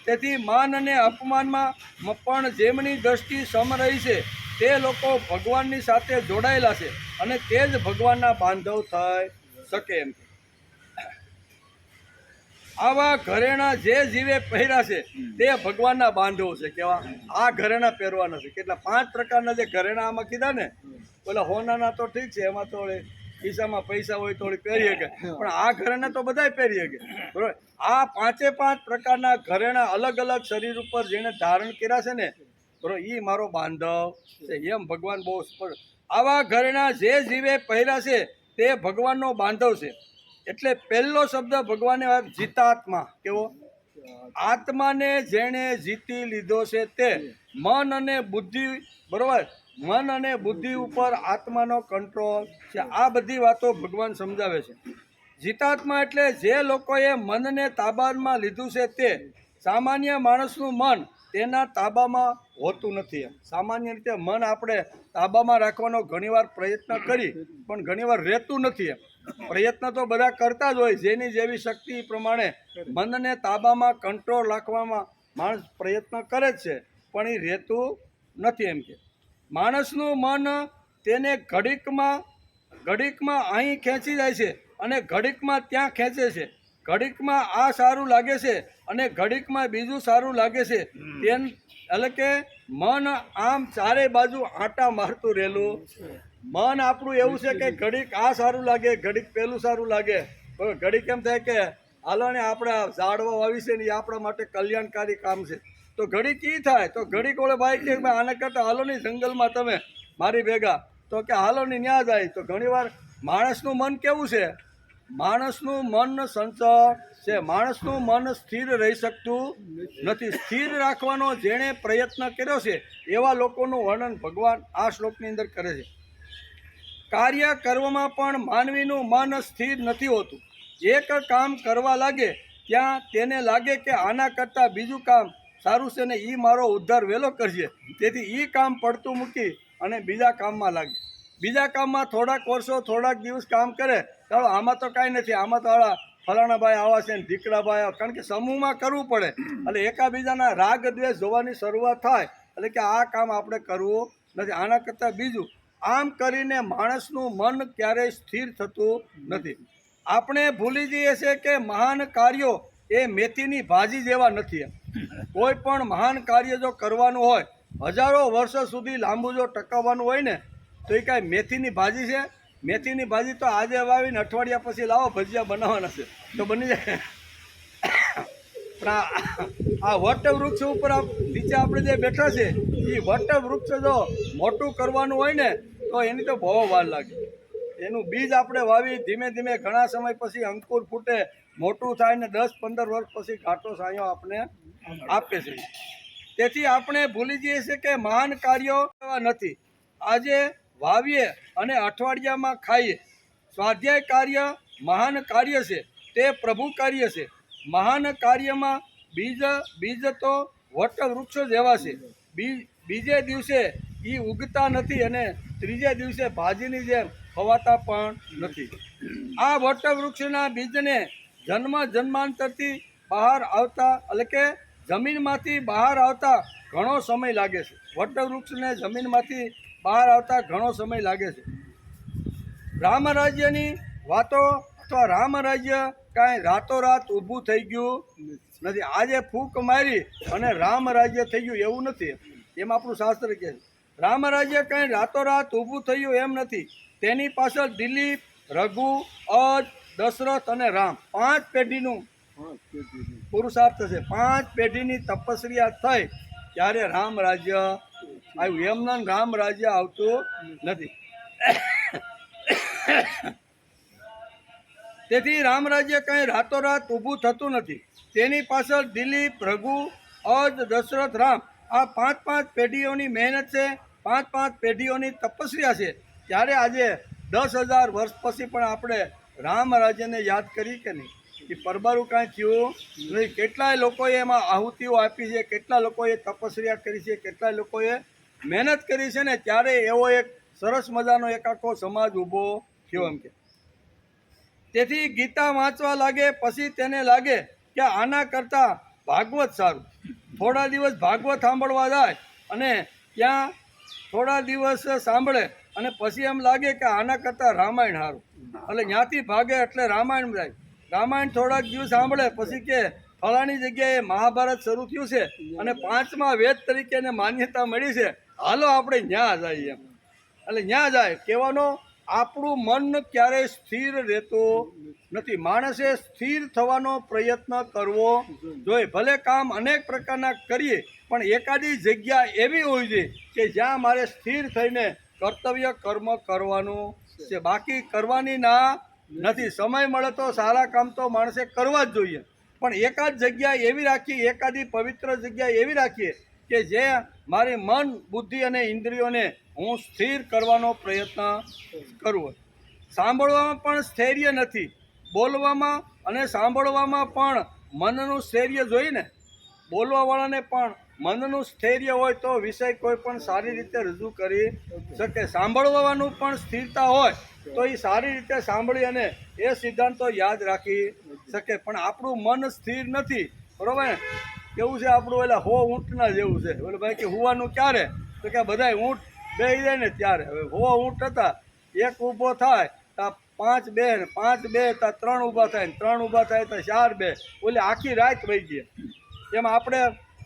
તેથી માન અને અપમાનમાં પણ જેમની દ્રષ્ટિ સમ રહી છે તે લોકો ભગવાનની સાથે જોડાયેલા છે અને તે જ ભગવાનના બાંધવ થઈ શકે એમ. આવા ઘરેણા જે જીવે પહેર્યા છે તે ભગવાનના બાંધવો છે. કેવા? આ ઘરેણા પહેરવાના છે. કેટલા? 5 પ્રકારના જે ઘરેણા આમાં કીધા ને, પેલા હોનાના તો ઠીક છે, એમાં તો ખિસ્સામાં પૈસા હોય તો પહેરી શકે, પણ આ ઘરેણા તો બધાય પહેરી શકે. બરાબર? આ 5 પ્રકારના ઘરેણા અલગ અલગ શરીર ઉપર જેને ધારણ કર્યા છે ને, બરાબર, એ મારો બાંધવ છે એમ ભગવાન બહુ સ્પષ્ટ. આવા ઘરેણા જે જીવે પહેર્યા છે તે ભગવાનનો બાંધવ છે. એટલે પહેલો શબ્દ ભગવાને જીતાત્મા. કેવો? આત્માને જેણે જીતી લીધો છે તે મન અને બુદ્ધિ. બરોબર? મન અને બુદ્ધિ ઉપર આત્માનો કંટ્રોલ છે. આ બધી વાતો ભગવાન સમજાવે છે. જીતાત્મા એટલે જે લોકોએ મનને તાબામાં લીધું છે તે. સામાન્ય માણસનું મન તેના તાબામાં હોતું નથી. સામાન્ય રીતે મન આપણે તાબામાં રાખવાનો ઘણીવાર પ્રયત્ન કરી પણ ઘણીવાર રહેતું નથી. પ્રયત્ન તો બધા કરતા જ હોય, જેની જેવી શક્તિ પ્રમાણે મનને તાબામાં કંટ્રોલ રાખવામાં માણસ પ્રયત્ન કરે જ છે, પણ એ રહેતું નથી. એમ કે માણસનું મન તેને ઘડીકમાં અહીં ખેંચી જાય છે અને ઘડીકમાં ત્યાં ખેંચે છે. ઘડીકમાં આ સારું લાગે છે અને ઘડીકમાં બીજું સારું લાગે છે. એટલે કે મન આમ ચારે બાજુ આંટા મારતું રહેલું. મન આપણું એવું છે કે ઘડીક આ સારું લાગે, ઘડીક પેલું સારું લાગે. ઘડીક એમ થાય કે હાલો ને આપણે ઝાડવા વાવી છે ને એ આપણા માટે કલ્યાણકારી કામ છે, તો ઘડીક એ થાય. તો ઘડીક ઓળે ભાઈ કે આને કરતાં હાલો ની જંગલમાં તમે મારી ભેગા, તો કે હાલો ની ન્યા જાય. તો ઘણીવાર માણસનું મન કેવું છે? માણસનું મન સંચળ છે. માણસનું મન સ્થિર રહી શકતું નથી. સ્થિર રાખવાનો જેણે પ્રયત્ન કર્યો છે એવા લોકોનું વર્ણન ભગવાન આ શ્લોકની અંદર કરે છે. કાર્ય કરવામાં પણ માનવીનું મન સ્થિર નથી હોતું. એક કામ કરવા લાગે ત્યાં તેને લાગે કે આના કરતાં બીજું કામ સારું છે ને એ મારો ઉદ્ધાર વહેલો કરશે, તેથી એ કામ પડતું મૂકી અને બીજા કામમાં લાગે. બીજા કામમાં થોડાક વર્ષો થોડાક દિવસ કામ કરે, ચાલો આમાં તો કાંઈ નથી, આમાં તો ફલાણા ભાઈ આવા છે ને ઢીકડા ભાઈ આવા, કારણ કે સમૂહમાં કરવું પડે. એટલે એકાબીજાના રાગ દ્વેષ જોવાની શરૂઆત થાય એટલે કે આ કામ આપણે કરવું નથી, આના કરતાં બીજું. આમ કરીને માણસનું મન ક્યારેય સ્થિર થતું નથી. આપણે ભૂલી જઈએ છીએ કે મહાન કાર્યો એ મેથીની ભાજી જેવા નથી. કોઈ પણ મહાન કાર્ય જો કરવાનું હોય, હજારો વર્ષો સુધી લાંબુ જો ટકાવવાનું હોય ને, તો એ કાંઈ મેથીની ભાજી છે? મેથીની ભાજી તો આજે વાવીને અઠવાડિયા પછી લાવો ભજીયા બનાવવાના છે તો બની જાય. પણ આ વટ વૃક્ષ ઉપર નીચે આપણે જે બેઠા છે એ વટ વૃક્ષ જો મોટું કરવાનું હોય ને તો એની તો બહુ વાર લાગે. એનું બીજ આપણે વાવી ધીમે ધીમે ઘણા સમય પછી અંકુર ફૂટે, મોટું થાય ને 10-15 વર્ષ પછી ઘાટો સાયો આપણે આપે છે. તેથી આપણે ભૂલી જઈએ છીએ કે મહાન કાર્યો નથી. આજે વાવીએ અને અઠવાડિયામાં ખાઈએ. સ્વાધ્યાય કાર્ય મહાન કાર્ય છે, તે પ્રભુ કાર્ય છે. મહાન કાર્યમાં બીજ તો વટ વૃક્ષ જેવા છે. બીજે દિવસે એ ઉગતા નથી અને ત્રીજે દિવસે ભાજીની જેમ ખવાતા પણ નથી. આ વટવૃક્ષના બીજને જન્મ જન્માંતરથી બહાર આવતા એટલે કે જમીનમાંથી બહાર આવતા ઘણો સમય લાગે છે. વટવૃક્ષને જમીનમાંથી બહાર આવતા ઘણો સમય લાગે છે. રામ રાજ્યની વાતો અથવા રામ રાજ્ય કાંઈ રાતોરાત ઊભું થઈ ગયું નથી. આજે ફૂંક મારી અને રામ રાજ્ય થઈ ગયું એવું નથી. એમ આપણું શાસ્ત્ર કહે છે. રામ રાજ્ય કાંઈ રાતોરાત ઊભું થયું એમ નથી. તેની પાછળ દિલીપ, રઘુ, અજ, દશરથ અને રામ 5 પેઢીનું પુરુષાર્થ છે. 5 પેઢીની તપસ્યા થઈ ત્યારે રામ રાજ્ય આવ્યું. એમનું રામ રાજ્ય આવતું નથી. તેથી રામ રાજ્ય કંઈ રાતોરાત ઊભું થતું નથી. તેની પાછળ દિલીપ, રઘુ, અજ, દશરથ, રામ આ 5 પેઢીઓની મહેનત છે. 5 પેઢીઓની તપસ્યા છે. ત્યારે આજે 10,000 વર્ષ પછી પણ આપણે રામ રાજ્યને યાદ કરી કે નહીં? એ પરબારું કાંઈ થયું નહીં. કેટલાય લોકોએ એમાં આહુતિઓ આપી છે, કેટલા લોકોએ તપસ્યા કરી છે, કેટલાય લોકોએ મહેનત કરી છે ને ત્યારે એવો એક સરસ મજાનો એક આખો સમાજ ઊભો થયો એમ કે. તેથી ગીતા વાંચવા લાગે પછી તેને લાગે કે આના કરતાં ભાગવત સારું. થોડા દિવસ ભાગવત સાંભળવા જાય અને ત્યાં થોડા દિવસ સાંભળે અને પછી એમ લાગે કે આના કરતાં રામાયણ સારું. એટલે ત્યાંથી ભાગે એટલે રામાયણ જાય. રામાયણ થોડાક દિવસ સાંભળે પછી કે ફલાણી જગ્યાએ મહાભારત શરૂ થયું છે અને 5મા વેદ તરીકે એને માન્યતા મળી છે, હાલો આપણે ત્યાં જઈએ એમ. એટલે ત્યાં જાય. કહેવાનો આપણું મન ક્યારેય સ્થિર રહેતું નથી. માણસે સ્થિર થવાનો પ્રયત્ન કરવો જોઈએ. ભલે કામ અનેક પ્રકારના કરીએ પણ એકાદી જગ્યા એવી હોવી જોઈએ કે જ્યાં મારે સ્થિર થઈને કર્તવ્ય કર્મ કરવાનું છે. બાકી કરવાની ના નથી. સમય મળે તો સારા કામ તો માણસે કરવા જ જોઈએ, પણ એકાદ જગ્યા એવી રાખી, એકાદી પવિત્ર જગ્યા એવી રાખીએ કે જે મારી મન, બુદ્ધિ અને ઇન્દ્રિયોને હું સ્થિર કરવાનો પ્રયત્ન કરું. સાંભળવામાં પણ સ્થૈર્ય નથી. બોલવામાં અને સાંભળવામાં પણ મનનું સ્થૈર્ય જોઈએ ને. બોલવાવાળાને પણ મનનું સ્થૈર્ય હોય તો વિષય કોઈ પણ સારી રીતે રજૂ કરી શકે. સાંભળવાનું પણ સ્થિરતા હોય તો એ સારી રીતે સાંભળી અને એ સિદ્ધાંતો યાદ રાખી શકે. પણ આપણું મન સ્થિર નથી, બરોબર ને? કેવું છે આપણું? એટલે ઊંટના જેવું છે. એટલે ભાઈ કે હુવાનું ક્યારે? તો કે બધાય ઊંટ બેસી જાય ને ત્યારે. હવે ઊંટ હતા, એક ઊભો થાય તો 5 બે, 5 બે તો 3 ઊભા થાય, 3 ઊભા થાય તો 4 બે. ઓલી આખી રાત વહી ગઈ. એમાં આપણે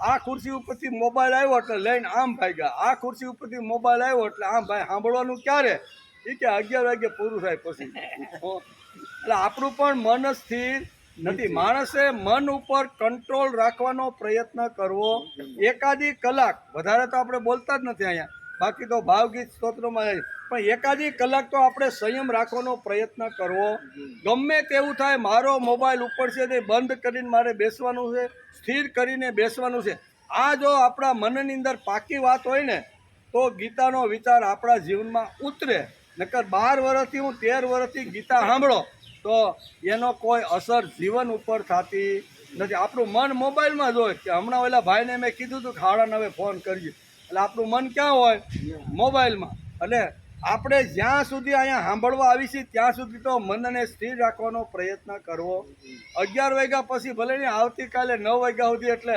આ ખુરશી ઉપરથી મોબાઈલ આવ્યો એટલે લઈને આમ ભાગ્યા, આ ખુરશી ઉપરથી મોબાઈલ આવ્યો એટલે આમ ભાઈ. સાંભળવાનું ક્યારે? એ કે 11 વાગે પૂરું થાય પછી. એટલે આપણું પણ મન સ્થિર નથી. માણસે મન ઉપર કંટ્રોલ રાખવાનો પ્રયત્ન કરવો. એકાદી કલાક, વધારે તો આપણે બોલતા જ નથી અહીંયા, બાકી તો ભાવગીત સ્તોત્રમાં, પણ એકાદી કલાક તો આપણે સંયમ રાખવાનો પ્રયત્ન કરવો. ગમે તેવું થાય, મારો મોબાઈલ ઉપર છે તે બંધ કરીને મારે બેસવાનું છે, સ્થિર કરીને બેસવાનું છે. આ જો આપણા મનની અંદર પાકી વાત હોય ને તો ગીતાનો વિચાર આપણા જીવનમાં ઉતરે. નકર 12 વર્ષથી હું 13 વર્ષથી ગીતા સાંભળો તો એનો કોઈ અસર જીવન ઉપર થતી નથી. આપણું મન મોબાઈલમાં જ હોય. કે હમણાં ઓલા ભાઈને મેં કીધું હતું કે 9:30 ફોન કરજે, એટલે આપણું મન ક્યાં હોય? મોબાઈલમાં. એટલે આપણે જ્યાં સુધી અહીંયા સાંભળવા આવી છીએ ત્યાં સુધી તો મનને સ્થિર રાખવાનો પ્રયત્ન કરવો. 11 વાગ્યા પછી ભલે નહીં, આવતીકાલે 9 વાગ્યા સુધી, એટલે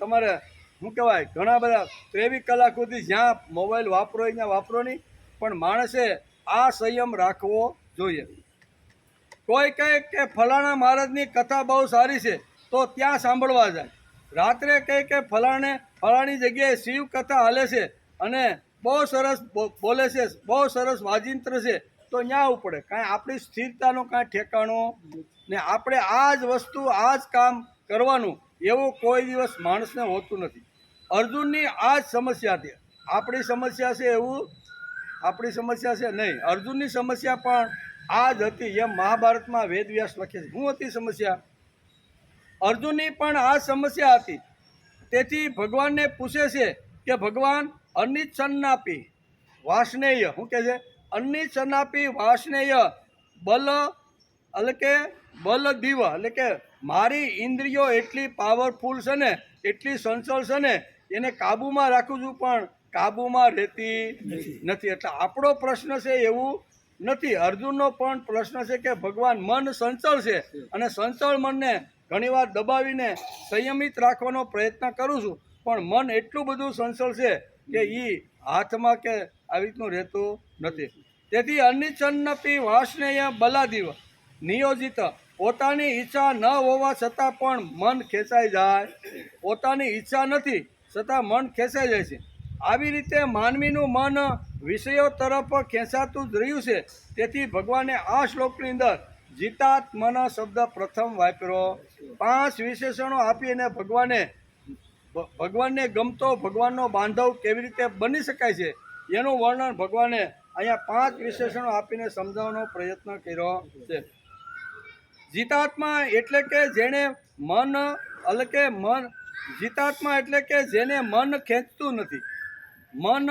તમારે શું કહેવાય, ઘણા બધા 23 કલાક સુધી જ્યાં મોબાઈલ વાપરો ત્યાં વાપરો નહીં. પણ માણસે આ સંયમ રાખવો જોઈએ. કોઈ કહે કે ફલાણા મહારાજની કથા બહુ સારી છે તો ત્યાં સાંભળવા જાય. રાત્રે કહે કે ફલાણી જગ્યાએ શિવ કથા હાલે છે અને બહુ સરસ બોલે છે, બહુ સરસ વાજિંત્ર છે, તો ત્યાં ઉપડે. કાંઈ આપણી સ્થિરતાનો કાંઈ ઠેકાણો ને. આપણે આ જ વસ્તુ, આ જ કામ કરવાનું એવું કોઈ દિવસ માણસને હોતું નથી. અર્જુનની આ જ સમસ્યા હતી. આપણી સમસ્યા છે એવું આપણી સમસ્યા છે નહીં. અર્જુનની સમસ્યા પણ આ જ હતી. એમ મહાભારતમાં વેદવ્યાસ લખે છે. શું હતી સમસ્યા? અર્જુનની પણ આ સમસ્યા હતી. તેથી ભગવાનને પૂછે છે કે ભગવાન, અનિચ્છન્નાપી વાસનેય, શું કહે છે? અનિચ્છન્નાપી વાસનેય બલ, એટલે કે બલદીવ, એટલે કે મારી ઇન્દ્રિયો એટલી પાવરફુલ છે ને, એટલી સંચળ છે ને, એને કાબૂમાં રાખું છું પણ કાબુમાં રહેતી નથી. એટલે આપણો પ્રશ્ન છે એવું નથી. અર્જુનનો પણ પ્રશ્ન છે કે ભગવાન મન ચંચળ છે અને ચંચળ મનને ઘણીવાર દબાવીને સંયમિત રાખવાનો પ્રયત્ન કરું છું, પણ મન એટલું બધું ચંચળ છે કે એ હાથમાં કે આવી રીતનું રહેતું નથી. તેથી અનિચ્છન્નપી વાસનેય બલાદીવ નિયોજિત, પોતાની ઈચ્છા ન હોવા છતાં પણ મન ખેંચાઈ જાય. પોતાની ઈચ્છા નથી છતાં મન ખેંચાઈ જાય છે. આવી રીતે માનવીનું મન વિષયો તરફ ખેંચાતું જ રહ્યું છે. તેથી ભગવાને આ શ્લોકની અંદર જીતાત્મના શબ્દ પ્રથમ વાપર્યો. 5 વિશેષણો આપી અને ભગવાનને ગમતો ભગવાનનો બાંધવ કેવી રીતે બની શકાય છે એનું વર્ણન ભગવાને અહીંયા 5 વિશેષણો આપીને સમજાવવાનો પ્રયત્ન કર્યો છે. જીતાત્મા એટલે કે જેને જીતાત્મા એટલે કે જેને મન ખેંચતું નથી, મન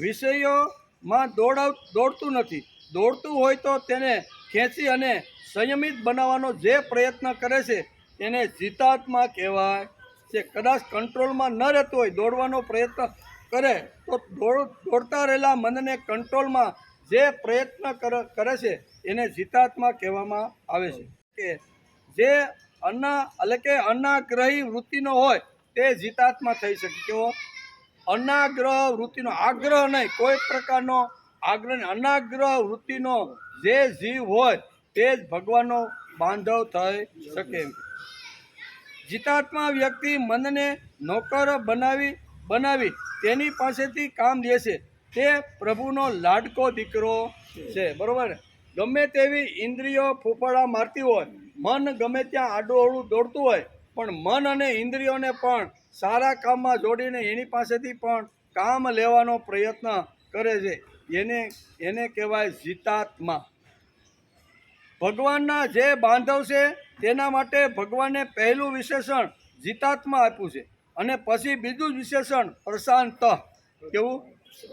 વિષયોમાં દોડતું નથી. દોડતું હોય તો તેને ખેંચી અને સંયમિત બનાવવાનો જે પ્રયત્ન કરે છે તેને જીતાત્મા કહેવાય છે. કદાચ કંટ્રોલમાં ન રહેતો હોય, દોડવાનો પ્રયત્ન કરે તો દોડતા રહેલા મનને કંટ્રોલમાં જે પ્રયત્ન કરે છે એને જીતાત્મા કહેવામાં આવે છે. કે જે અનાગ્રહી વૃત્તિનો હોય તે જીતાત્મા થઈ શકે. કેવો? અનાગ્રહ વૃત્તિનો, આગ્રહ નહીં, કોઈ પ્રકારનો આગ્રહ નહીં, અનાગ્રહ વૃત્તિનો જે જીવ હોય તે જ ભગવાનનો બાંધવ થઈ શકે. જીતાત્મા વ્યક્તિ મનને નોકર બનાવી તેની પાસેથી કામ લે છે. તે પ્રભુનો લાડકો દીકરો છે. બરોબર? ગમે તેવી ઇન્દ્રિયો ફૂફાડા મારતી હોય, મન ગમે ત્યાં આડું દોડતું હોય, પણ મન અને ઇન્દ્રિયોને પણ સારા કામમાં જોડીને એની પાસેથી પણ કામ લેવાનો પ્રયત્ન કરે છે. એને કહેવાય જીતાત્મા. ભગવાનના જે બાંધવ છે તેના માટે ભગવાને પહેલું વિશેષણ જીતાત્મા આપ્યું છે અને પછી બીજું જ વિશેષણ પ્રશાંત. કેવું?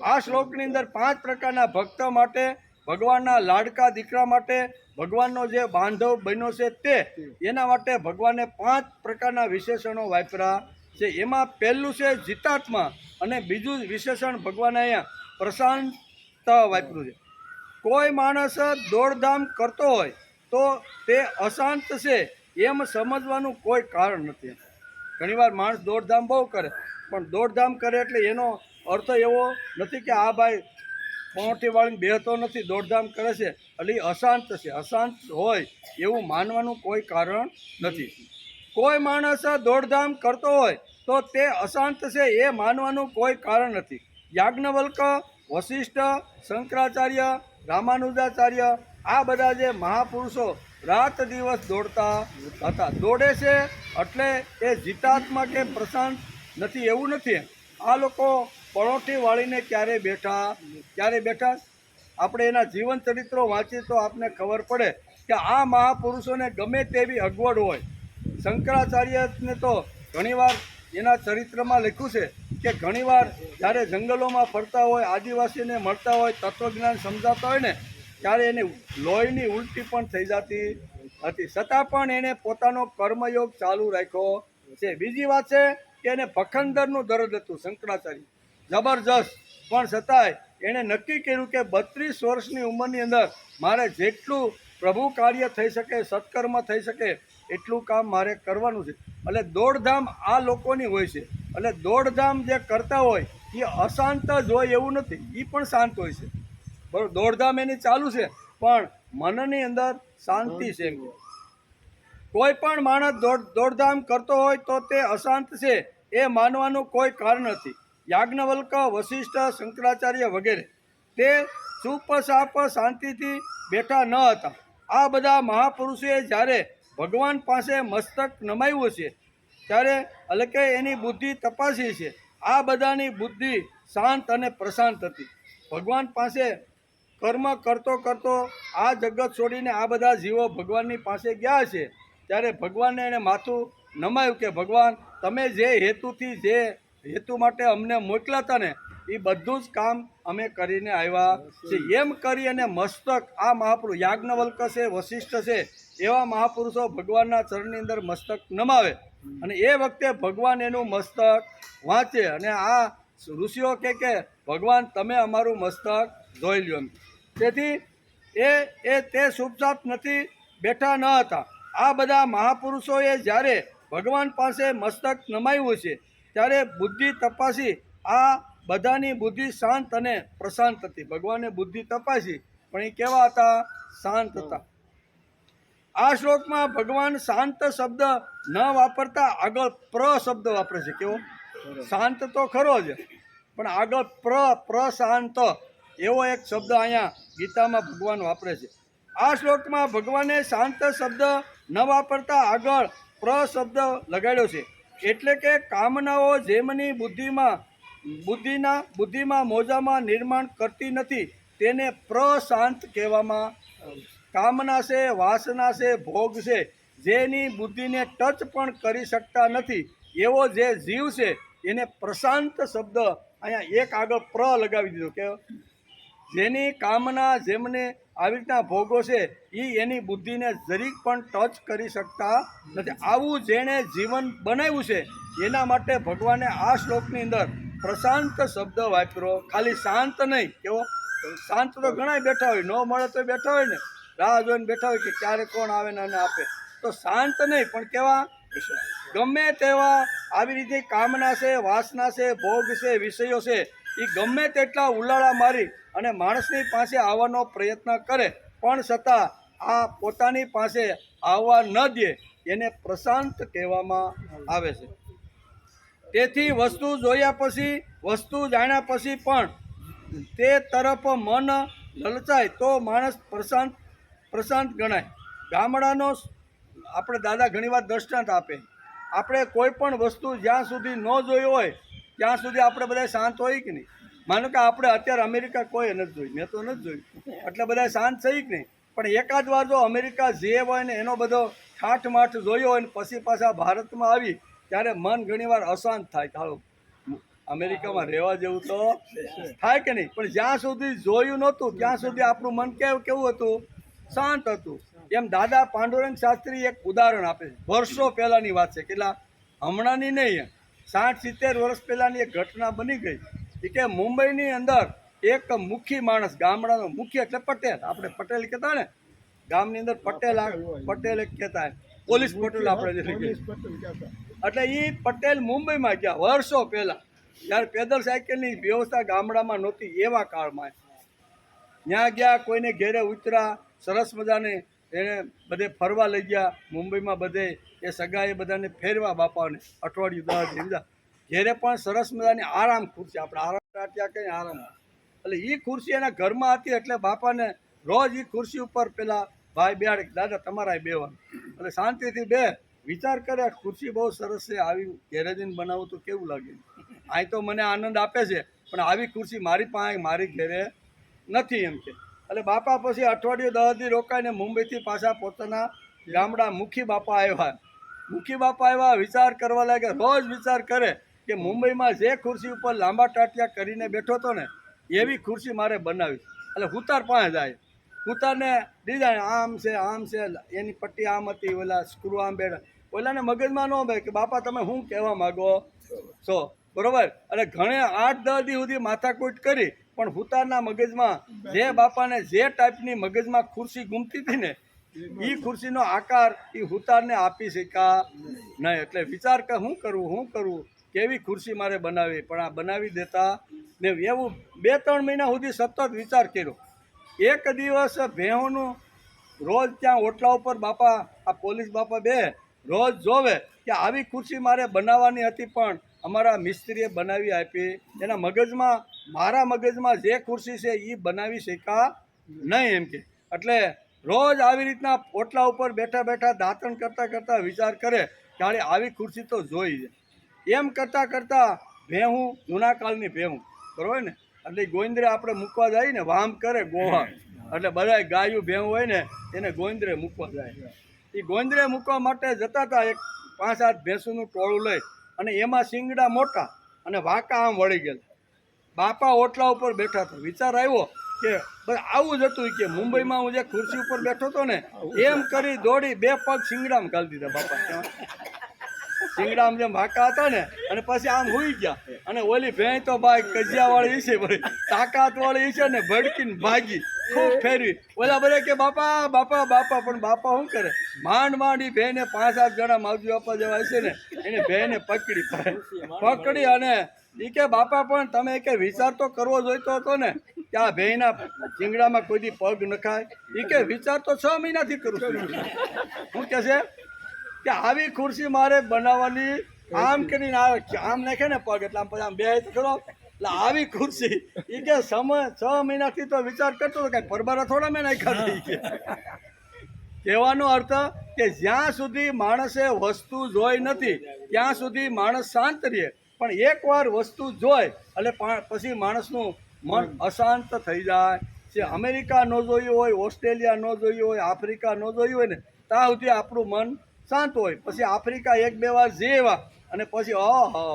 આ શ્લોકની અંદર 5 પ્રકારના ભક્ત માટે, ભગવાનના લાડકા દીકરા માટે, ભગવાનનો જે બાંધવ બન્યો છે તે, એના માટે ભગવાને 5 પ્રકારના વિશેષણો વાપર્યા છે. એમાં પહેલું છે જીતાત્મા અને બીજું વિશેષણ ભગવાને અહીંયા પ્રશાંત વાપર્યું છે. કોઈ માણસ દોડધામ કરતો હોય તો તે અશાંત છે એમ સમજવાનું કોઈ કારણ નથી. ઘણીવાર માણસ દોડધામ બહુ કરે, પણ દોડધામ કરે એટલે એનો અર્થ એવો નથી કે આ ભાઈ પહોંચી વાળીને બેહતો નથી, દોડધામ કરે છે એટલે એ અશાંત છે. અશાંત હોય એવું માનવાનું કોઈ કારણ નથી. કોઈ માણસ દોડધામ કરતો હોય તો તે અશાંત છે એ માનવાનું કોઈ કારણ નથી. યાજ્ઞવલ્ક, વશિષ્ઠ, શંકરાચાર્ય, રામાનુજાચાર્ય આ બધા જે મહાપુરુષો રાત દિવસ દોડતા હતા. દોડે છે એટલે એ જીતાત્મા કે પ્રશાંત નથી એવું નથી. આ લોકો પરોઠી વાળીને ક્યારે બેઠા આપણે એના જીવન ચરિત્રો વાંચીએ તો આપને ખબર પડે કે આ મહાપુરુષોને ગમે તેવી અગવડ હોય. શંકરાચાર્યને તો ઘણીવાર એના ચરિત્રમાં લખ્યું છે કે ઘણીવાર જ્યારે જંગલોમાં ફરતા હોય, આદિવાસીને મળતા હોય, તત્વજ્ઞાન સમજાતા હોય ને ત્યારે એને લોહીની ઉલટી પણ થઈ જતી હતી. છતાં પણ એણે પોતાનો કર્મયોગ ચાલુ રાખ્યો છે. બીજી વાત છે કે એને પખંડરનું દર્દ હતું શંકરાચાર્ય, જબરજસ્ત, પણ છતાંય એણે નક્કી કર્યું કે 32 વર્ષની ઉંમરની અંદર મારે જેટલું પ્રભુ કાર્ય થઈ શકે, સત્કર્મ થઈ શકે એટલું કામ મારે કરવાનું છે. એટલે દોડધામ આ લોકોની હોય છે. એટલે દોડધામ જે કરતા હોય એ અશાંત જ હોય એવું નથી, એ પણ શાંત હોય છે. બરાબર? દોડધામ એની ચાલુ છે પણ મનની અંદર શાંતિ છે. કોઈ પણ માણસ દોડધામ કરતો હોય તો તે અશાંત છે એ માનવાનું કોઈ કારણ નથી. યાજ્ઞવલ્ક, વશિષ્ઠ, શંકરાચાર્ય વગેરે તે ચૂપચાપ શાંતિથી બેઠા ન હતા. આ બધા મહાપુરુષોએ જ્યારે ભગવાન પાસે મસ્તક નમાવ્યું છે ત્યારે એટલે કે એની બુદ્ધિ તપાસી છે. આ બધાની બુદ્ધિ શાંત અને પ્રશાંત હતી. ભગવાન પાસે કર્મ કરતો આ જગત છોડીને આ બધા જીવો ભગવાનની પાસે ગયા છે ત્યારે ભગવાનને એને માથું નમાયું કે ભગવાન તમે જે હેતુ માટે અમને મોકલ્યા હતા ને એ બધું જ કામ અમે કરીને આવ્યા છે. એમ કરી અને મસ્તક આ મહાપુરુષ યાજ્ઞવલ્ક છે, વશિષ્ઠ છે એવા મહાપુરુષો ભગવાનના ચરણની અંદર મસ્તક નમાવે અને એ વખતે ભગવાન એનું મસ્તક વાંચે અને આ ઋષિઓ કે ભગવાન તમે અમારું મસ્તક ધોઈ લ્યો એમ. તેથી તે ચૂપચાપ નથી બેઠા ન હતા. આ બધા મહાપુરુષોએ જ્યારે ભગવાન પાસે મસ્તક નમાવ્યું છે ત્યારે બુદ્ધિ તપાસી આ બધાની બુદ્ધિ શાંત અને પ્રશાંત હતી. ભગવાને બુદ્ધિ તપાસી પણ એ કેવા હતા? શાંત હતા. આ શ્લોકમાં ભગવાન શાંત શબ્દ ન વાપરતા આગળ પ્ર શબ્દ વાપરે છે. કેવો? શાંત તો ખરો જ, પણ આગળ પ્રશાંત એવો એક શબ્દ અહીંયા ગીતામાં ભગવાન વાપરે છે. આ શ્લોકમાં ભગવાને શાંત શબ્દ ન વાપરતા આગળ પ્ર શબ્દ લગાડ્યો છે. એટલે કે કામનાઓ જેમની બુદ્ધિમાં મોજામાં નિર્માણ કરતી નથી તેને પ્રશાંત કહેવામાં. કામના છે, વાસના છે, ભોગ છે, જેની બુદ્ધિને ટચ પણ કરી શકતા નથી એવો જે જીવ છે એને પ્રશાંત શબ્દ અહીંયા એક આગળ પ્ર લગાવી દીધો. કે જેની કામના જેમને આવી રીતના ભોગો છે એ એની બુદ્ધિને જરીક પણ ટચ કરી શકતા નથી. આવું જેણે જીવન બનાવ્યું છે એના માટે ભગવાને આ શ્લોકની અંદર પ્રશાંત શબ્દ વાપર્યો. ખાલી શાંત નહીં. કેવો? શાંત તો ઘણા બેઠા હોય, ન મળે તો બેઠા હોય ને, રાહ જોઈને બેઠા હોય કે ક્યારે કોણ આવે ને એને આપે. તો શાંત નહીં, પણ કેવા? ગમે તેવા આવી રીતે કામના છે, વાસના છે, ભોગ છે, વિષયો છે, એ ગમે તેટલા ઉલાળા મારી અને માણસની પાસે આવવાનો પ્રયત્ન કરે પણ છતાં આ પોતાની પાસે આવવા ન દે એને પ્રશાંત કહેવામાં આવે છે. તેથી વસ્તુ જોયા પછી, વસ્તુ જાણ્યા પછી પણ તે તરફ મન લલચાય તો માણસ પ્રશાંત ગણાય. ગામડાનો આપણે દાદા ઘણીવાર દ્રષ્ટાંત આપે. આપણે કોઈ પણ વસ્તુ જ્યાં સુધી ન જોઈ હોય ત્યાં સુધી આપણે બધા શાંત હોય કે નહીં? માનો કે આપણે અત્યારે અમેરિકા કોઈ નથી જોઈ, મેં તો નથી જોયું, એટલે બધા શાંત થઈ કે નહીં? પણ એકાદ વાર જો અમેરિકા જે હોય ને એનો બધો ઠાઠમાઠ જોયો હોય ને પછી પાછા ભારતમાં આવી ત્યારે મન ઘણીવાર અશાંત થાય. ચાલો અમેરિકામાં રહેવા જેવું તો થાય કે નહીં? પણ જ્યાં સુધી જોયું નહોતું ત્યાં સુધી આપણું મન કેવું હતું? શાંત હતું. એમ દાદા પાંડુરંગ શાસ્ત્રી એક ઉદાહરણ આપે છે. વર્ષો પહેલાંની વાત છે, કેટલા હમણાંની નહીં, 60-70 વર્ષ પહેલાંની એક ઘટના બની ગઈ. એ કે મુંબઈની અંદર એક મુખી માણસ, ગામડાનો મુખી એટલે પટેલ, આપણે પટેલ કહેતા ને ગામની અંદર પટેલ એક કહેતા, પોલીસ પટેલ આપણે એટલે એ પટેલ મુંબઈમાં ગયા વર્ષો પહેલાં, જ્યારે પેદલ સાયકલની વ્યવસ્થા ગામડામાં નહોતી એવા કાળમાં. ત્યાં ગયા, કોઈને ઘેરે ઉતરા, સરસ મજાને એને બધે ફરવા લઈ ગયા મુંબઈમાં. બધે એ સગાએ બધાને ફેરવા બાપાને અઠવાડિયું 10 દિવસ. ઘેરે પણ સરસ મજાની આરામ ખુરશી, આપણે આરામ ત્યાં કંઈ આરામ, એટલે એ ખુરશી એના ઘરમાં હતી. એટલે બાપાને રોજ એ ખુરશી ઉપર પેલા ભાઈ બેહાડે, દાદા તમારા બેવાનું, એટલે શાંતિથી બે વિચાર કરે. ખુરશી બહુ સરસ છે, આવી ઘેરે જઈને બનાવું તો કેવું લાગે? અહીં તો મને આનંદ આપે છે પણ આવી ખુરશી મારી પાસે મારી ઘેરે નથી એમ કે. એટલે બાપા પછી અઠવાડિયું 10 દી રોકાઈને મુંબઈથી પાછા પોતાના ગામડા મુખી બાપા આવ્યા. વિચાર કરવા લાગ્યા. રોજ વિચાર કરે કે મુંબઈમાં જે ખુરશી ઉપર લાંબા ટાટિયા કરીને બેઠો હતો ને એવી ખુરશી મારે બનાવી. એટલે હુતાર પાસે જાય, હુતારને ડિઝાઇન આમ છે, એની પટ્ટી આમ હતી, ઓલા સ્ક્રૂ આમ બેઠા. ઓલાને મગજમાં ન ભાઈ કે બાપા તમે શું કહેવા માગો છો, બરોબર? એટલે ઘણે 8-10 દી સુધી માથાકૂટ કરી પણ હુતારના મગજમાં જે બાપાને જે ટાઈપની મગજમાં ખુરશી ગમતી હતી ને એ ખુરશીનો આકાર એ હુતારને આપી શક્યા નહીં. એટલે વિચાર કે શું કરવું, કેવી ખુરશી મારે બનાવી, પણ આ બનાવી દેતા ને. એવું 2-3 મહિના સુધી સતત વિચાર કર્યો. એક દિવસ ભેહોનું રોજ ત્યાં ઓટલા ઉપર બાપા, આ પોલીસ બાપા બે રોજ જોવે કે આવી ખુરશી મારે બનાવવાની હતી પણ અમારા મિસ્ત્રીએ બનાવી આપી. એના મગજમાં, મારા મગજમાં જે ખુરશી છે એ બનાવી શક્યા નહીં એમ કે. એટલે રોજ આવી રીતના ઓટલા ઉપર બેઠા દાંતણ કરતા વિચાર કરે કે આવી ખુરશી તો જોઈ છે. એમ કરતાં ભેહું, જૂના કાળની ભેહું, બરોબર ને, એટલે ગોવિંદરે આપણે મૂકવા જાય ને, વામ કરે ગોવા, એટલે બધા ગાયું ભેહું હોય ને એને ગોવિંદરે મૂકવા જાય. એ ગોવિંદરે મૂકવા માટે જતા હતા, એક 5-7 ભેંસોનું ટોળું લઈ, અને એમાં શિંગડા મોટા અને વાંકા આમ વળી ગયેલા. બાપા ઓટલા ઉપર બેઠા હતા. વિચાર આવ્યો કે બસ આવું જ હતું કે મુંબઈમાં હું જે ખુરશી ઉપર બેઠો હતો ને એમ કરી દોડી 2 પગ શિંગડામાં ઘાલી દીધા બાપા. શિંગડામાં જેમ વાંકા હતા ને અને પછી આમ હુઈ ગયા અને ઓલી ભેંસ તો ભાઈ કજિયાવાળી છે ભાઈ તાકાતવાળી છે ને ભડકીને ભાગી ખૂબ ફેરવી ઓલા બધા કે બાપા બાપા બાપા પણ બાપા શું કરે માંડ માંડ ઈ ભેંને 5-7 જણા માવજી બાપા જેવા હશે ને એને ભેંને પકડી અને ઈ કે બાપા પણ તમે કે વિચાર તો કરવો જોઈતો હતો ને કે આ ભેંના શિંગડામાં કોઈ દી પગ નખાય ઈ કે વિચાર તો 6 મહિનાથી કરું છું શું કે છે કે આવી ખુરશી મારે બનાવવાની આમ કરીને આમ નાખે ને પગ એટલે આમ પછી આમ બે તો ખરો એટલે આવી ખુરશી એ કે સમય 6 મહિનાથી તો વિચાર કરતો હતો કાંઈ પરબારા થોડા મેં નાખ્યા થઈ ગયા કહેવાનો અર્થ કે જ્યાં સુધી માણસે વસ્તુ જોઈ નથી ત્યાં સુધી માણસ શાંત રહે પણ એકવાર વસ્તુ જોઈ એટલે પછી માણસનું મન અશાંત થઈ જાય જે અમેરિકા ન જોયું હોય ઓસ્ટ્રેલિયા ન જોયું હોય આફ્રિકા ન જોયું હોય ને ત્યાં સુધી આપણું મન શાંત હોય પછી આફ્રિકા 1-2 વાર જેવા અને પછી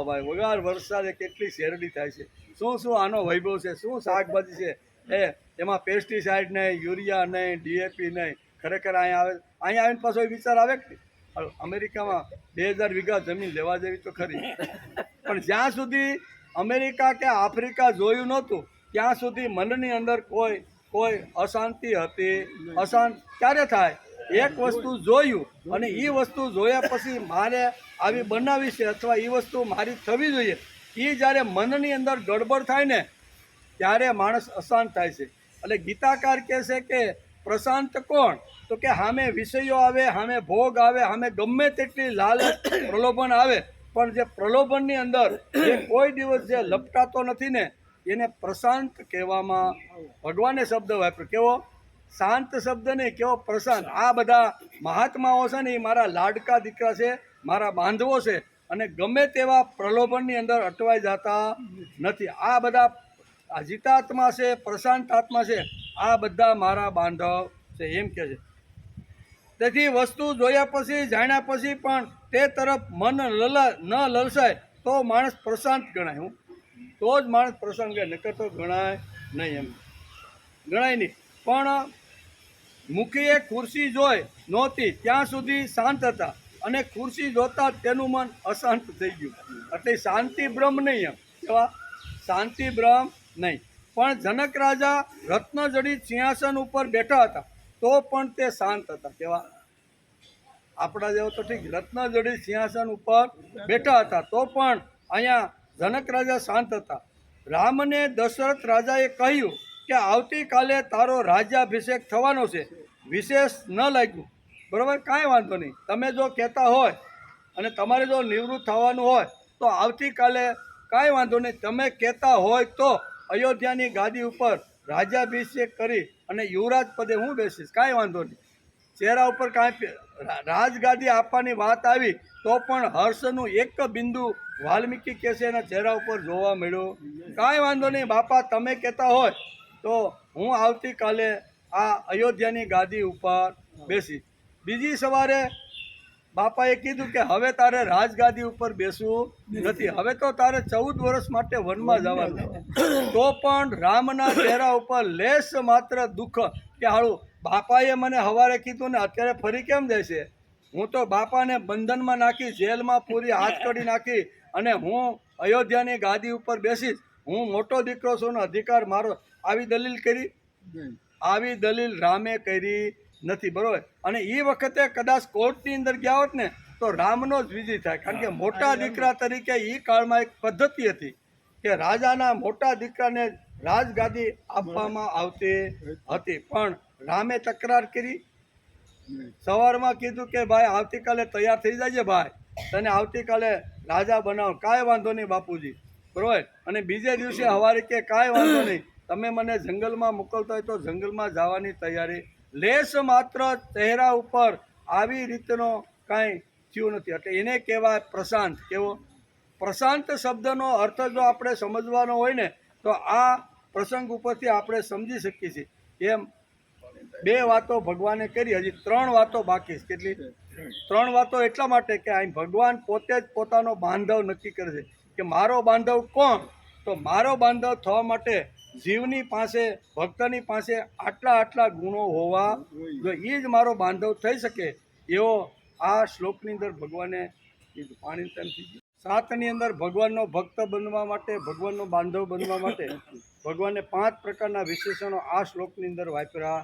ભાઈ વગાર વરસાદે કેટલી શેરડી થાય છે શું આનો વૈભવ છે શું શાકભાજી છે એમાં પેસ્ટિસાઇડ નહીં યુરિયા નહીં ડીએપી નહીં ખરેખર અહીંયા આવીને પાછો વિચાર આવે કે અમેરિકામાં 2000 વીઘા જમીન લેવા જેવી તો ખરી પણ જ્યાં સુધી અમેરિકા કે આફ્રિકા જોયું નહોતું ત્યાં સુધી મનની અંદર કોઈ અશાંતિ હતી અશાંત ક્યારે થાય એક વસ્તુ જોયું અને એ વસ્તુ જોયા પછી મારે આવી બનાવી છે અથવા એ વસ્તુ મારી થવી જોઈએ એ જ્યારે મનની અંદર ગડબડ થાય ને ત્યારે માણસ અશાંત થાય છે એટલે ગીતાકાર કહે છે કે પ્રશાંત કોણ તો કે સામે વિષયો આવે સામે ભોગ આવે સામે ગમે તેટલી લાલચ પ્રલોભન આવે પણ જે પ્રલોભનની અંદર જે કોઈ દિવસ જે લપટાતો નથી ને એને પ્રશાંત કહેવામાં ભગવાને શબ્દ વાપર્યો કેવો શાંત શબ્દ નહીં કેવો પ્રશાંત આ બધા મહાત્માઓ છે ને એ મારા લાડકા દીકરા છે મારા બાંધવો છે અને ગમે તેવા પ્રલોભનની અંદર અટવાઈ જતા નથી આ બધા જીતાત્મા છે પ્રશાંત આત્મા છે આ બધા મારા બાંધવ છે એમ કે છે તેથી વસ્તુ જોયા પછી જાણ્યા પછી પણ તે તરફ મન ન લલસાય તો માણસ પ્રશાંત ગણાય હું તો જ માણસ પ્રશાંત ગણાય નકર તો ગણાય નહીં એમ ગણાય નહીં પણ મુખીએ ખુરશી જોઈ નહોતી ત્યાં સુધી શાંત હતા અને ખુરશી જોતા તેનું મન અશાંત થઈ ગયું એટલે શાંતિ બ્રહ્મ નહીં એમ કેવા શાંતિ બ્રહ્મ નહીં પણ જનક રાજા રત્નજડિત સિંહાસન ઉપર બેઠા હતા તો પણ તે શાંત હતા કેવા આપણા જેવો તો ઠીક રત્નજડિત સિંહાસન ઉપર બેઠા હતા તો પણ અહીંયા જનક રાજા શાંત હતા રામને દશરથ રાજાએ કહ્યું કે આવતીકાલે તારો રાજ્યાભિષેક થવાનો છે વિશેષ ન લાગ્યું બરાબર કાંઈ વાંધો નહીં તમે જો કહેતા હોય અને તમારે જો નિવૃત્ત થવાનું હોય તો આવતીકાલે કાંઈ વાંધો નહીં તમે કહેતા હોય તો અયોધ્યાની ગાદી ઉપર રાજ્યાભિષેક કરી અને યુવરાજ પદે હું બેસીશ કાંઈ વાંધો નહીં ચહેરા ઉપર કાંઈ રાજગાદી આપવાની વાત આવી તો પણ હર્ષનું એક બિંદુ વાલ્મીકી કહેશે એના ચહેરા ઉપર જોવા મળ્યું કાંઈ વાંધો નહીં બાપા તમે કહેતા હોય તો હું આવતીકાલે આ અયોધ્યાની ગાદી ઉપર બેસીશ બીજી સવારે બાપાએ કીધું કે હવે તારે રાજગાદી ઉપર બેસવું નથી હવે તો તારે 14 વર્ષ માટે વનમાં જવાનું તો પણ રામના ચહેરા ઉપર લેશ માત્ર દુઃખ કે હાળું બાપાએ મને સવારે કીધું ને અત્યારે ફરી કેમ જાય છે હું તો બાપાને બંધનમાં નાખી જેલમાં પૂરી હાથકડી નાખી અને હું અયોધ્યાની ગાદી ઉપર બેસીશ હું મોટો દીકરો છું ને અધિકાર મારો આવી દલીલ કરી આવી દલીલ રામે કરી નથી બરોબર અને એ વખતે કદાચ કોર્ટની અંદર ગયા હોત ને તો રામનો જ વિજય થાય કારણ કે મોટા દીકરા તરીકે એ કાળમાં એક પદ્ધતિ હતી કે રાજાના મોટા દીકરાને રાજગાદી આપવામાં આવતી હતી પણ રામે તકરાર કરી સવારમાં કીધું કે ભાઈ આવતીકાલે તૈયાર થઈ જાય ભાઈ તને આવતીકાલે રાજા બનાવો કાંઈ વાંધો નહીં બાપુજી બરોબર અને બીજે દિવસે સવારે કે કાંઈ વાંધો નહીં તમે મને જંગલમાં મોકલતા હોય તો જંગલમાં જવાની તૈયારી લેશ માત્ર ચહેરા ઉપર આવી રીતનો કાંઈ થયું નથી એટલે એને કહેવાય પ્રશાંત કેવો પ્રશાંત શબ્દનો અર્થ જો આપણે સમજવાનો હોય ને તો આ પ્રસંગ ઉપરથી આપણે સમજી શકીએ છીએ એમ 2 વાતો ભગવાને કરી હજી 3 વાતો બાકી છે કેટલી 3 વાતો એટલા માટે કે અહીં ભગવાન પોતે જ પોતાનો બાંધવ નક્કી કરે છે કે મારો બાંધવ કોણ તો મારો બાંધવ થવા માટે જીવની પાસે ભક્તની પાસે આટલા ગુણો હોવા જો એ જ મારો બાંધવ થઈ શકે એવો આ શ્લોકની અંદર ભગવાને કીધું પાણી ટાઈમ થઈ ગયું. 7 ની અંદર ભગવાનનો ભક્ત બનવા માટે, ભગવાનનો બાંધવ બનવા માટે ભગવાને 5 પ્રકારના વિશેષણો આ શ્લોકની અંદર વાપર્યા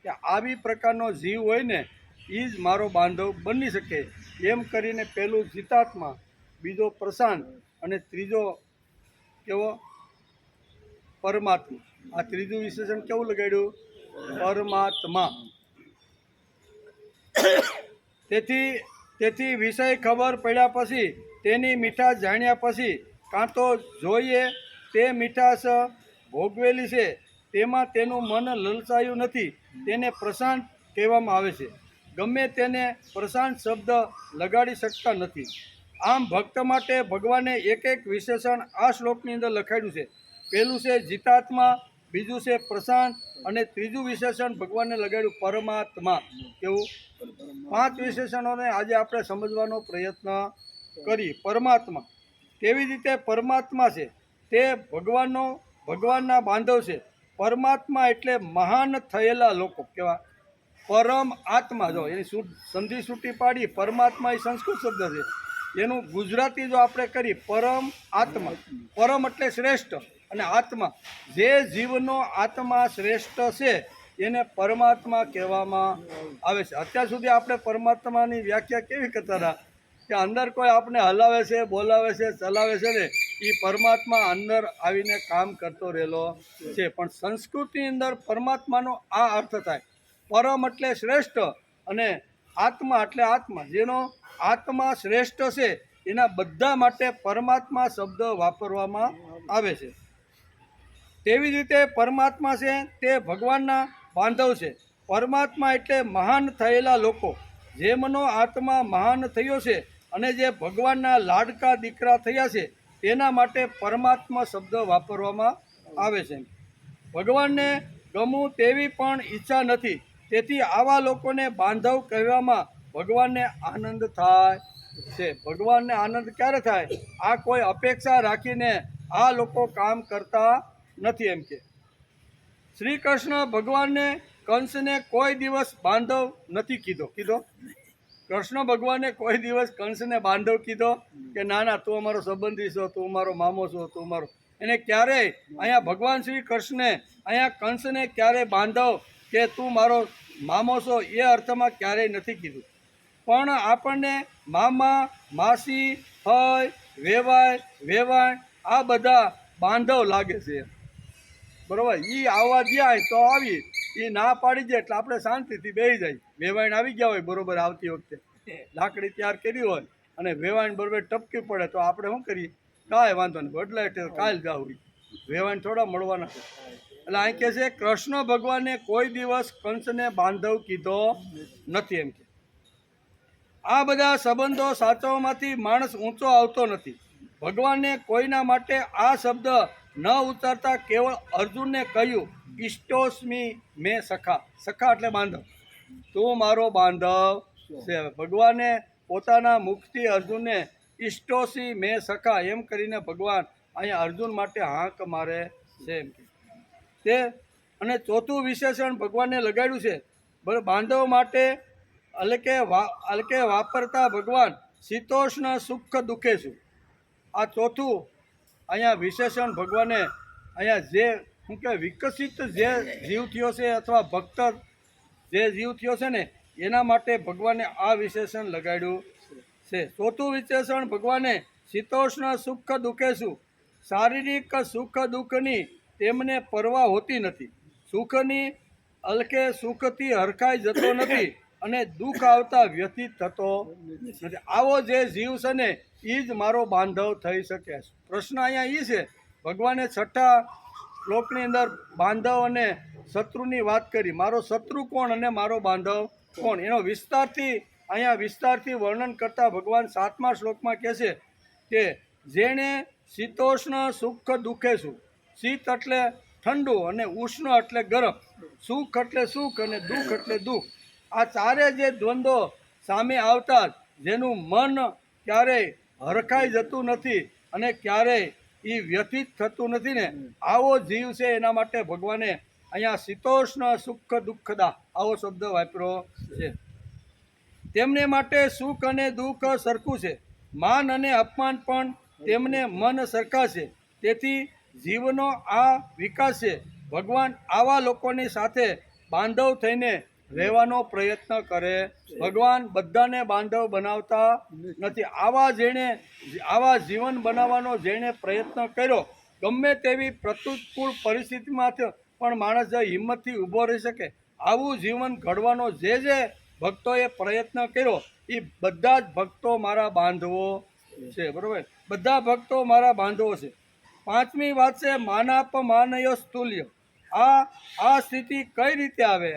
કે આવી પ્રકારનો જીવ હોય ને એ જ મારો બાંધવ બની શકે. એમ કરીને પહેલું જીતાત્મા, બીજો પ્રશાંત અને ત્રીજો કેવો પરમાત્મા. આ ત્રીજું વિશેષણ કેવું લગાડ્યું? પરમાત્મા. તેથી વિષય ખબર પડ્યા પછી, તેની મીઠાશ જાણ્યા પછી, કાં તો જોઈએ તે મીઠાશ ભોગવેલી છે તેમાં તેનું મન લલચાયું નથી, તેને પ્રશાંત કહેવામાં આવે છે. ગમે તેને પ્રશાંત શબ્દ લગાડી શકતા નથી. આમ ભક્ત માટે ભગવાને એક એક વિશેષણ આ શ્લોકની અંદર લખાડ્યું છે. પહેલું છે જીતાત્મા, બીજું છે પ્રશાંત અને ત્રીજું વિશેષણ ભગવાને લગાડ્યું પરમાત્મા. કેવું? 5 વિશેષણોને આજે આપણે સમજવાનો પ્રયત્ન કરી. પરમાત્મા કેવી રીતે પરમાત્મા છે? તે ભગવાનના બાંધવ છે. પરમાત્મા એટલે મહાન થયેલા લોકો. કેવા? પરમ આત્મા. જો એની સંધિ છૂટી પાડી, પરમાત્મા એ સંસ્કૃત શબ્દ છે, એનું ગુજરાતી જો આપણે કરી પરમ આત્મા. પરમ એટલે શ્રેષ્ઠ અને આત્મા, જે જીવનો આત્મા શ્રેષ્ઠ છે એને પરમાત્મા કહેવામાં આવે છે. અત્યાર સુધી આપણે પરમાત્માની વ્યાખ્યા કેવી કરતા હતા કે અંદર કોઈ આપણે હલાવે છે, બોલાવે છે, ચલાવે છે ને એ પરમાત્મા અંદર આવીને કામ કરતો રહેલો છે. પણ સંસ્કૃતની અંદર પરમાત્માનો આ અર્થ થાય. પરમ એટલે શ્રેષ્ઠ અને આત્મા એટલે આત્મા. જેનો આત્મા શ્રેષ્ઠ છે એના બધા માટે પરમાત્મા શબ્દ વાપરવામાં આવે છે. તેવી જ રીતે પરમાત્મા છે તે ભગવાનના બાંધવ છે. પરમાત્મા એટલે મહાન થયેલા લોકો. જેમનો આત્મા મહાન થયો છે અને જે ભગવાનના લાડકા દીકરા થયા છે તેના માટે પરમાત્મા શબ્દ વાપરવામાં આવે છે. ભગવાનને ગમવું તેવી પણ ઈચ્છા નથી, તેથી આવા લોકોને બાંધવ કહેવામાં ભગવાનને આનંદ થાય છે. ભગવાનને આનંદ ક્યારે થાય? આ કોઈ અપેક્ષા રાખીને આ લોકો કામ કરતા નથી. એમ કે શ્રી કૃષ્ણ ભગવાનને કંસને કોઈ દિવસ બાંધવ નથી કીધો. કૃષ્ણ ભગવાને કોઈ દિવસ કંસને બાંધવ કીધો કે ના ના તું અમારો સંબંધી છો, તું મારો મામો છો, તું મારો. એને ક્યારેય અહીંયા ભગવાન શ્રી કૃષ્ણે અહીંયા કંસને ક્યારેય બાંધવ કે તું મારો મામો છો એ અર્થમાં ક્યારેય નથી કીધું. પણ આપણને મામા, માસી, ફઈ, વેવાય આ બધા બાંધવ લાગે છે. બરાબર? એ આવવા ગયા તો આવી, એ ના પાડી જાય એટલે આપણે શાંતિથી બેસી જાય. વેવાઈને આવી ગયા હોય બરોબર, આવતી વખતે લાકડી તૈયાર કરી હોય અને વેવાઈને બરોબર ટપકી પડે તો આપણે શું કરીએ? કાંઈ વાંધો નહીં, બદલાય એટલે કાલ જાવ. વેવાઈને થોડા મળવાના. એટલે અહીં કહે છે કૃષ્ણ ભગવાને કોઈ દિવસ કંસને બાંધવ કીધો નથી. એમ કે આ બધા સંબંધો સાચવવામાંથી માણસ ઊંચો આવતો નથી. ભગવાને કોઈના માટે આ શબ્દ ન ઉચ્ચારતા કેવળ અર્જુનને કહ્યું ઈષ્ટોસ્મી મેં સખા. સખા એટલે બાંધવ. તું મારો બાંધવ છે. ભગવાને પોતાના મુખથી અર્જુનને ઈષ્ટોસી મેં સખા એમ કરીને ભગવાન અહીંયા અર્જુન માટે હાંક મારે છે. એમ તે અને ચોથું વિશેષણ ભગવાનને લગાડ્યું છે બાંધવ માટે અલકે વાપરતા ભગવાન શીતોષ્ણ સુખ દુઃખે છું. આ ચોથું અહીંયા વિશેષણ ભગવાને અહીંયા જે શું કે વિકસિત જે જીવ થયો છે અથવા ભક્ત જે જીવ થયો છે ને એના માટે ભગવાને આ વિશેષણ લગાડ્યું છે. ચોથું વિશેષણ ભગવાને શીતોષ્ણ સુખ દુઃખે છું. શારીરિક સુખ દુઃખની તેમને પરવા હોતી નથી. સુખની અલકે સુખથી હરખાઈ જતો નથી અને દુઃખ આવતા વ્યથિત થતો નથી. આવો જે જીવ છે ને એ જ મારો બાંધવ થઈ શકે. પ્રશ્ન અહીંયા એ છે, ભગવાને 6થા શ્લોકની અંદર બાંધવ અને શત્રુની વાત કરી. મારો શત્રુ કોણ અને મારો બાંધવ કોણ એનો વિસ્તારથી વર્ણન કરતા ભગવાન 7મા શ્લોકમાં કહે છે કે જેણે શીતોષ્ણ સુખ દુઃખે છું. શીત એટલે ઠંડુ અને ઉષ્ણ એટલે ગરમ. સુખ એટલે સુખ અને દુઃખ એટલે દુઃખ. આ ચારે જે દ્વંદ્વો સામે આવતા જેનું મન ક્યારેય હરખાઈ જતું નથી અને ક્યારેય એ વ્યથિત થતું નથી ને આવો જીવ છે એના માટે ભગવાને અહીંયા શીતોષ્ણ સુખ દુઃખદા આવો શબ્દ વાપર્યો છે. તેમને માટે સુખ અને દુઃખ સરખું છે. માન અને અપમાન પણ તેમને મન સરખાશે. તેથી જીવનો આ વિકાસ છે. ભગવાન આવા લોકોની સાથે બાંધવ થઈને રહેવાનો પ્રયત્ન કરે. ભગવાન બધાને બાંધવ બનાવતા નથી. આવા જીવન બનાવવાનો જેણે પ્રયત્ન કર્યો, ગમે તેવી પ્રતિકૂળ પરિસ્થિતિમાં પણ માણસ જો હિંમતથી ઊભો રહી શકે, આવું જીવન ઘડવાનો જે ભક્તોએ પ્રયત્ન કર્યો, એ બધા જ ભક્તો મારા બાંધવો છે. બરોબર, બધા ભક્તો મારા બાંધવો છે. પાંચમી વાત છે માનાપમાનયો સ્તુલ્ય. આ સ્થિતિ કઈ રીતે આવે?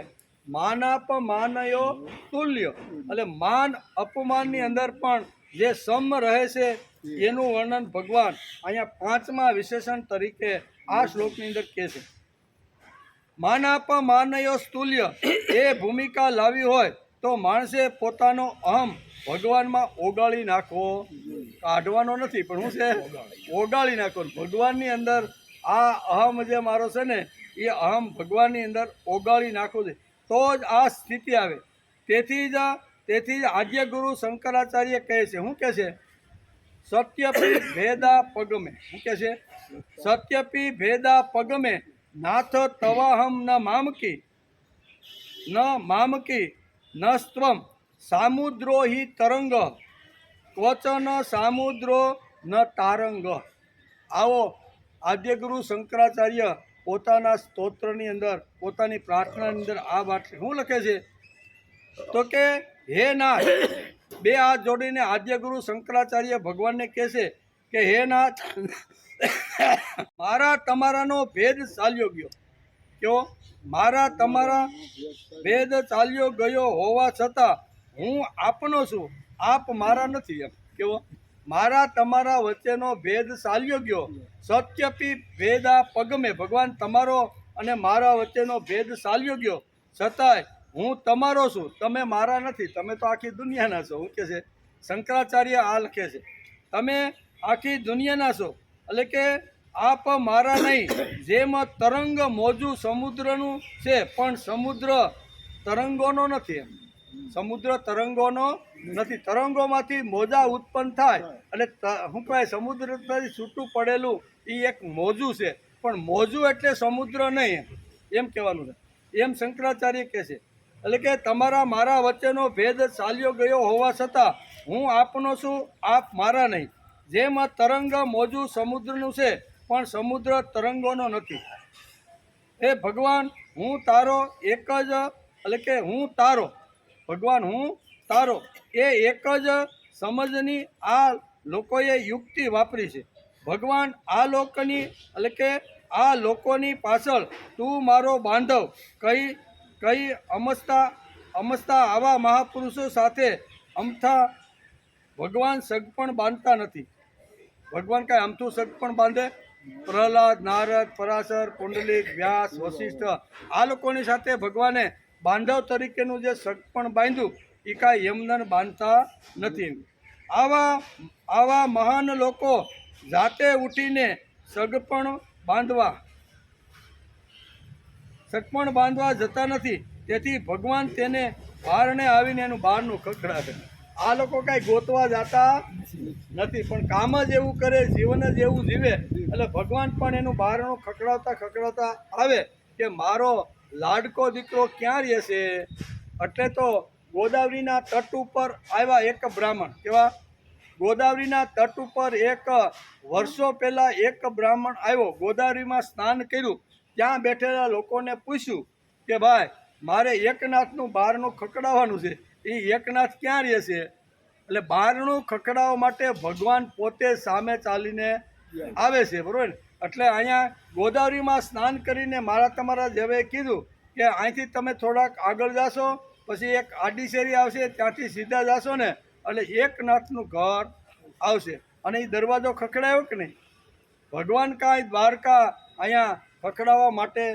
માનાપમાનયો તુલ્ય એટલે માન અપમાનની અંદર પણ જે સમ રહે છે એનું વર્ણન ભગવાન અહીંયા પાંચમા વિશેષણ તરીકે આ શ્લોકની અંદર કહે છે. માનાપમાનયો સ્તુલ્ય એ ભૂમિકા લાવી હોય તો માણસે પોતાનો અહમ ભગવાનમાં ઓગાળી નાખવો. કાઢવાનો નથી, પણ શું છે? ઓગાળી નાખવો. ભગવાનની અંદર આ અહમ જે મારો છે ને, એ અહમ ભગવાનની અંદર ઓગાળી નાખવું છે, તો જ આ સ્થિતિ આવે. તેથી જ આદ્ય ગુરુ શંકરાચાર્ય કહે છે, શું કહે છે? સત્યપી ભેદા પગમે. શું કહે છે? સત્યપી ભેદા પગમે નાથ તવાહમ ન મામકી ન સ્ત્વમ સામુદ્રો હિ તરંગ ક્વચન સામુદ્રો ન તારંગ. આવો આદ્યગુરુ શંકરાચાર્ય પોતાના સ્તોત્રની અંદર, પોતાની પ્રાર્થનાની અંદર આ વાત શું લખે છે? તો કે હે નાથ, બે હાથ જોડીને આદ્યગુરુ શંકરાચાર્ય ભગવાનને કહે છે કે હે નાથ, મારા તમારાનો ભેદ ચાલ્યો ગયો. કયો? મારા તમારા ભેદ ચાલ્યો ગયો હોવા છતાં હું આપનો છું, આપ મારા નથી. એમ કેવો? મારા તમારા વચ્ચેનો ભેદ ચાલ્યો ગયો. સત્યપી ભેદા પગમે, ભગવાન તમારો અને મારા વચ્ચેનો ભેદ ચાલ્યો ગયો, છતાંય હું તમારો છું, તમે મારા નથી. તમે તો આખી દુનિયાના છો. શું કે છે શંકરાચાર્ય? આ લખે છે તમે આખી દુનિયાના છો, એટલે કે આપ મારા નહીં. જેમ તરંગ મોજું સમુદ્રનું છે, પણ સમુદ્ર તરંગોનો નથી. એમ સમુદ્ર તરંગોનો નથી. તરંગોમાંથી મોજા ઉત્પન્ન થાય એટલે શું કહેવાય? સમુદ્રથી છૂટું પડેલું એ એક મોજું છે, પણ મોજું એટલે સમુદ્ર નહીં, એમ કહેવાનું છે. એમ શંકરાચાર્ય કહે છે. એટલે કે તમારા મારા વચ્ચેનો ભેદ ચાલ્યો ગયો હોવા છતાં હું આપનો છું, આપ મારા નહીં. જેમ તરંગ મોજું સમુદ્રનું છે, પણ સમુદ્ર તરંગોનો નથી. એ ભગવાન હું તારો એક જ, એટલે કે હું તારો, ભગવાન હું તારો, એ એક જ સમજની આ લોકોએ યુક્તિ વાપરી છે. ભગવાન આ લોકની, એટલે કે આ લોકોની પાછળ તું મારો બાંધવ કઈ અમસ્તા આવા મહાપુરુષો સાથે અમથા ભગવાન સગપણ બાંધતા નથી. ભગવાન કાંઈ અમથું સગપણ બાંધે? પ્રહલાદ, નારદ, પરાશર, પુંડલિક, વ્યાસ, વશિષ્ઠ, આ લોકોની સાથે ભગવાને બાંધવ તરીકેનું જે સગપણ બાંધ્યું, એ કાંઈ યમનન બાંધતા નથી. આવા મહાન લોકો જાતે ઉઠીને સગપણ બાંધવા જતા નથી. તેથી ભગવાન તેને બારણે આવીને એનું બહારનું ખખડાવે. આ લોકો કાંઈ ગોતવા જતા નથી, પણ કામ જ એવું કરે, જીવન જ એવું જીવે, એટલે ભગવાન પણ એનું બહારનું ખખડાવતા આવે કે મારો લાડકો દીકરો ક્યાં રહે છે. એટલે તો ગોદાવરીના તટ ઉપર આવ્યા એક બ્રાહ્મણ. કેવા? ગોદાવરીના તટ ઉપર વર્ષો પહેલાં એક બ્રાહ્મણ આવ્યો, ગોદાવરીમાં સ્નાન કર્યું, ત્યાં બેઠેલા લોકોને પૂછ્યું કે ભાઈ, મારે એકનાથનું બહારનું ખખડાવવાનું છે, એ એકનાથ ક્યાં રહે છે? એટલે બહારનું ખખડાવવા માટે ભગવાન પોતે સામે ચાલીને આવે છે. બરાબર ને? એટલે અહીંયા ગોદાવરીમાં સ્નાન કરીને મારા તમારા જેવે કીધું કે અહીંથી તમે થોડાક આગળ જાશો, પછી એક આડી શેરી આવશે, ત્યાંથી સીધા જાશો ને એટલે એકનાથનું ઘર આવશે. અને એ દરવાજો ખખડાયો કે નહીં? ભગવાન કાંઈ દ્વારકા અહીંયા ખખડાવવા માટે,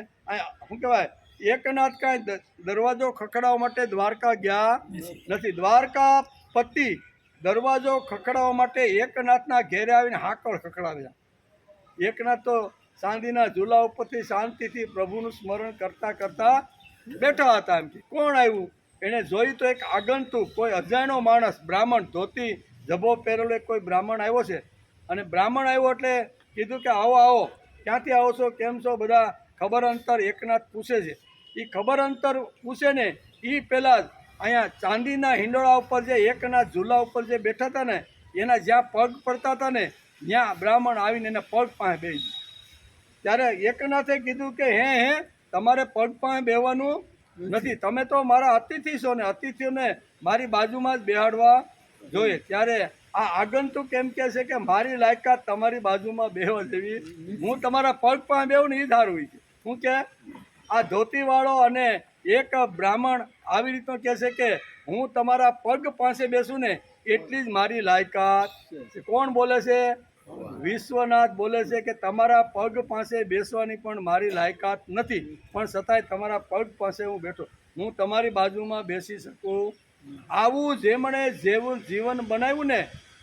શું કહેવાય, એકનાથ કાંઈ દરવાજો ખખડાવવા માટે દ્વારકા ગયા નથી. દ્વારકાપતિ દરવાજો ખખડાવવા માટે એકનાથના ઘેરે આવીને હાકળ ખખડાવ્યા. એકનાથ તો ચાંદીના ઝૂલા ઉપરથી શાંતિથી પ્રભુનું સ્મરણ કરતા કરતા બેઠા હતા. એમથી કોણ આવ્યું? એણે જોયું તો એક આગંતુક, કોઈ અજાણ્યો માણસ, બ્રાહ્મણ, ધોતી જભો પહેરેલો એક કોઈ બ્રાહ્મણ આવ્યો છે, અને બ્રાહ્મણ આવ્યો એટલે કીધું કે આવો આવો, ક્યાંથી આવો છો, કેમ છો, બધા ખબર અંતર એકનાથ પૂછે છે. એ ખબર અંતર પૂછે ને એ પહેલાં જ અહીંયા ચાંદીના હિંડોળા ઉપર જે એકનાથ ઝૂલા ઉપર જે બેઠા હતા ને એના જ્યાં પગ પડતા હતા ને ત્યાં બ્રાહ્મણ આવીને એના પગ પાસે બેસી ગયો. ત્યારે એકનાથે કીધું કે હે તમારે પગ પાસે બેહવાનું નથી, તમે તો મારા અતિથિ છો ને અતિથિઓને મારી બાજુમાં જ બેહાડવા જોઈએ. ત્યારે આ આગંતુક એમ કહે છે કે મારી લાયકાત તમારી બાજુમાં બેહવા જેવી, હું તમારા પગ પાસે બેહું ને એ ધારું છે. હું કે આ ધોતીવાળો અને એક બ્રાહ્મણ આવી રીતનો કહે છે કે હું તમારા પગ પાસે બેસું ને એટલી જ મારી લાયકાત છે. કોણ બોલે છે? વિશ્વનાથ બોલે છે કે તમારા પગ પાસે બેસવાની પણ મારી લાયકાત નથી, પણ છતાંય તમારા પગ પાસે હું બેઠો, હું તમારી બાજુમાં બેસી શકું. આવું જેમણે જેવું જીવન બનાવ્યું ને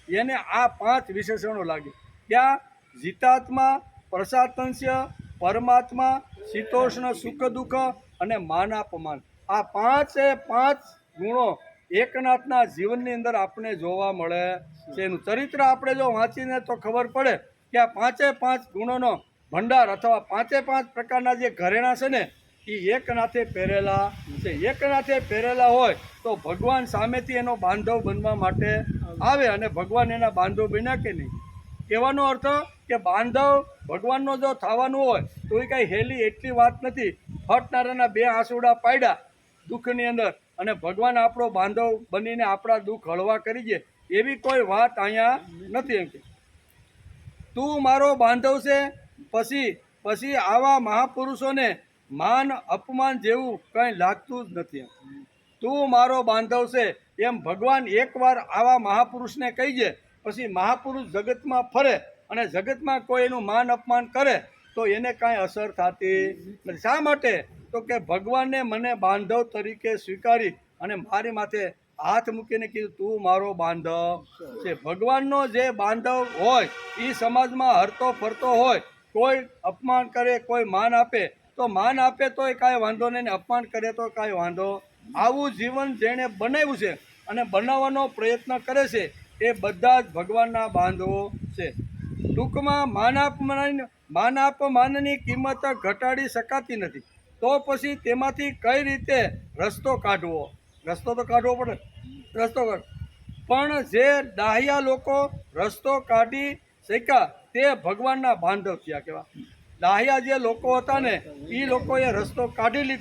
એને આ 5 વિશેષણો લાગે. ક્યાં? જીતાત્મા, પ્રસાતંસ્ય, પરમાત્મા, શીતોષ્ણ, સુખ દુઃખ અને માન અપમાન. આ 5 ગુણો એકનાથના જીવનની અંદર આપણે જોવા મળે છે. એનું ચરિત્ર આપણે જો વાંચીને તો ખબર પડે કે આ 5 ગુણોનો ભંડાર અથવા 5 પ્રકારના જે ઘરેણા છે ને એ એકનાથે પહેરેલા છે. એકનાથે પહેરેલા હોય તો ભગવાન સામેથી એનો બાંધવ બનવા માટે આવે, અને ભગવાન એના બાંધવ બન્યા કે નહીં. કહેવાનો અર્થ કે બાંધવ ભગવાનનો જો થવાનું હોય તો એ કાંઈ હેલી એટલી વાત નથી. ફટનારાના 2 આંસુડા પાડ્યા દુઃખની અંદર અને ભગવાન આપણો બાંધવ બનીને આપણા દુઃખ હળવા કરી દે એવી કોઈ વાત અહીંયા નથી. એમ કે તું મારો બાંધવ છે, પછી આવા મહાપુરુષોને માન અપમાન જેવું કંઈ લાગતું જ નથી. તું મારો બાંધવ છે એમ ભગવાન એકવાર આવા મહાપુરુષને કહી દે, પછી મહાપુરુષ જગતમાં ફરે અને જગતમાં કોઈ એનું માન અપમાન કરે તો એને કાંઈ અસર થતી નથી. શા માટે? તો કે ભગવાનને મને બાંધવ તરીકે સ્વીકારી અને મારી માથે હાથ મૂકીને કીધું તું મારો બાંધવ છે. ભગવાનનો જે બાંધવ હોય એ સમાજમાં હરતો ફરતો હોય, કોઈ અપમાન કરે કોઈ માન આપે તો માન આપે તોય કાંઈ વાંધો નહીં, અપમાન કરે તો કાંઈ વાંધો. આવું જીવન જેણે બનાવ્યું છે અને બનાવવાનો પ્રયત્ન કરે છે એ બધા જ ભગવાનના બાંધવો છે. ટૂંકમાં માન અપમાનની કિંમત ઘટાડી શકાતી નથી, તો પછી તેમાંથી કઈ રીતે રસ્તો કાઢવો? રસ્તો તો કાઢવો પડે, રસ્તો કાઢ. પણ જે ડાહ્યા લોકો રસ્તો કાઢી શક્યા તે ભગવાનના બાંધવ થયા. કેવા ડાહ્યા જે લોકો હતા ને એ લોકોએ રસ્તો કાઢી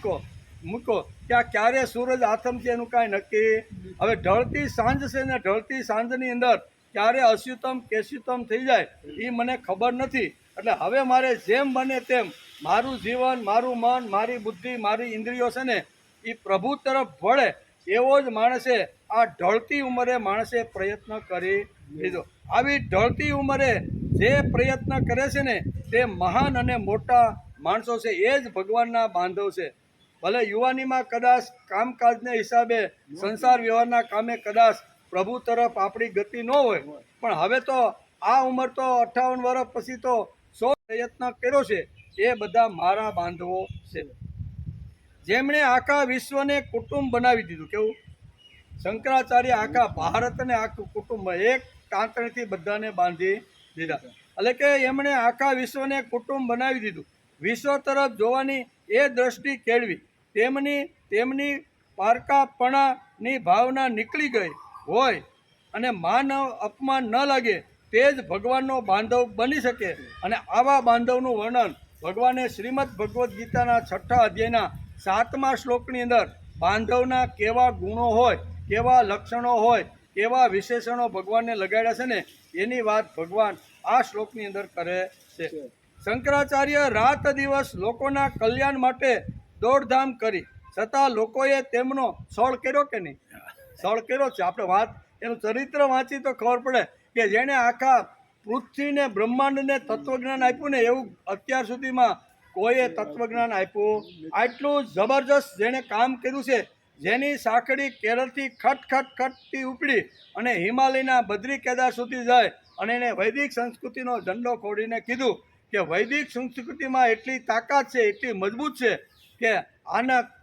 મૂકો. ત્યાં ક્યારે સૂરજ આથમશે એનું કાંઈ નક્કી. હવે ઢળતી સાંજ છે ને ઢળતી સાંજની અંદર ક્યારે અસ્યુતમ કેસ્યુતમ થઈ જાય એ મને ખબર નથી. એટલે હવે મારે જેમ બને તેમ મારું જીવન, મારું મન, મારી બુદ્ધિ, મારી ઇન્દ્રિયો છે ને એ પ્રભુ તરફ વળે એવો જ માણસે આ ઢળતી ઉંમરે માણસે પ્રયત્ન કરી લીધો. આવી ઢળતી ઉંમરે જે પ્રયત્ન કરે છે ને તે મહાન અને મોટા માણસો છે, એ જ ભગવાનના બાંધવ છે. ભલે યુવાનીમાં કદાચ કામકાજને હિસાબે સંસાર વ્યવહારના કામે કદાચ પ્રભુ તરફ આપણી ગતિ ન હોય, પણ હવે તો આ ઉંમર તો 58 વર્ષ પછી તો 100 પ્રયત્ન કર્યો છે એ બધા મારા બાંધવો છે. જેમણે આખા વિશ્વને કુટુંબ બનાવી દીધું. કેવું? શંકરાચાર્ય આખા ભારતને આખું કુટુંબ એક તાંતણીથી બધાને બાંધી દીધા. એટલે કે એમણે આખા વિશ્વને કુટુંબ બનાવી દીધું. વિશ્વ તરફ જોવાની એ દ્રષ્ટિ કેળવી, તેમની પારકાપણાની ભાવના નીકળી ગઈ હોય અને માન અપમાન ન લાગે તે જ ભગવાનનો બાંધવ બની શકે. અને આવા બાંધવનું વર્ણન ભગવાને શ્રીમદ ભગવદ્ ગીતાના 6 અધ્યાયના 7મા શ્લોકની અંદર બાંધવના કેવા ગુણો હોય, કેવા લક્ષણો હોય, કેવા વિશેષણો ભગવાનને લગાડ્યા છે ને એની વાત ભગવાન આ શ્લોકની અંદર કરે છે. શંકરાચાર્ય રાત દિવસ લોકોના કલ્યાણ માટે દોડધામ કરી છતાં લોકોએ તેમનો છળ કર્યો કે નહીં? છળ કર્યો છે. આપણે વાત એનું ચરિત્ર વાંચી તો ખબર પડે કે જેણે આખા પૃથ્વીને બ્રહ્માંડને તત્વજ્ઞાન આપ્યું ને એવું અત્યાર સુધીમાં કોઈએ તત્વજ્ઞાન આપ્યું. આટલું જબરજસ્ત જેણે કામ કર્યું છે, જેની સાંકળી કેરળથી ખટથી ઉપડી અને હિમાલયના બદ્રી કેદાર સુધી જાય અને એને વૈદિક સંસ્કૃતિનો ઝંડો ખોડીને કીધું કે વૈદિક સંસ્કૃતિમાં એટલી તાકાત છે, એટલી મજબૂત છે કે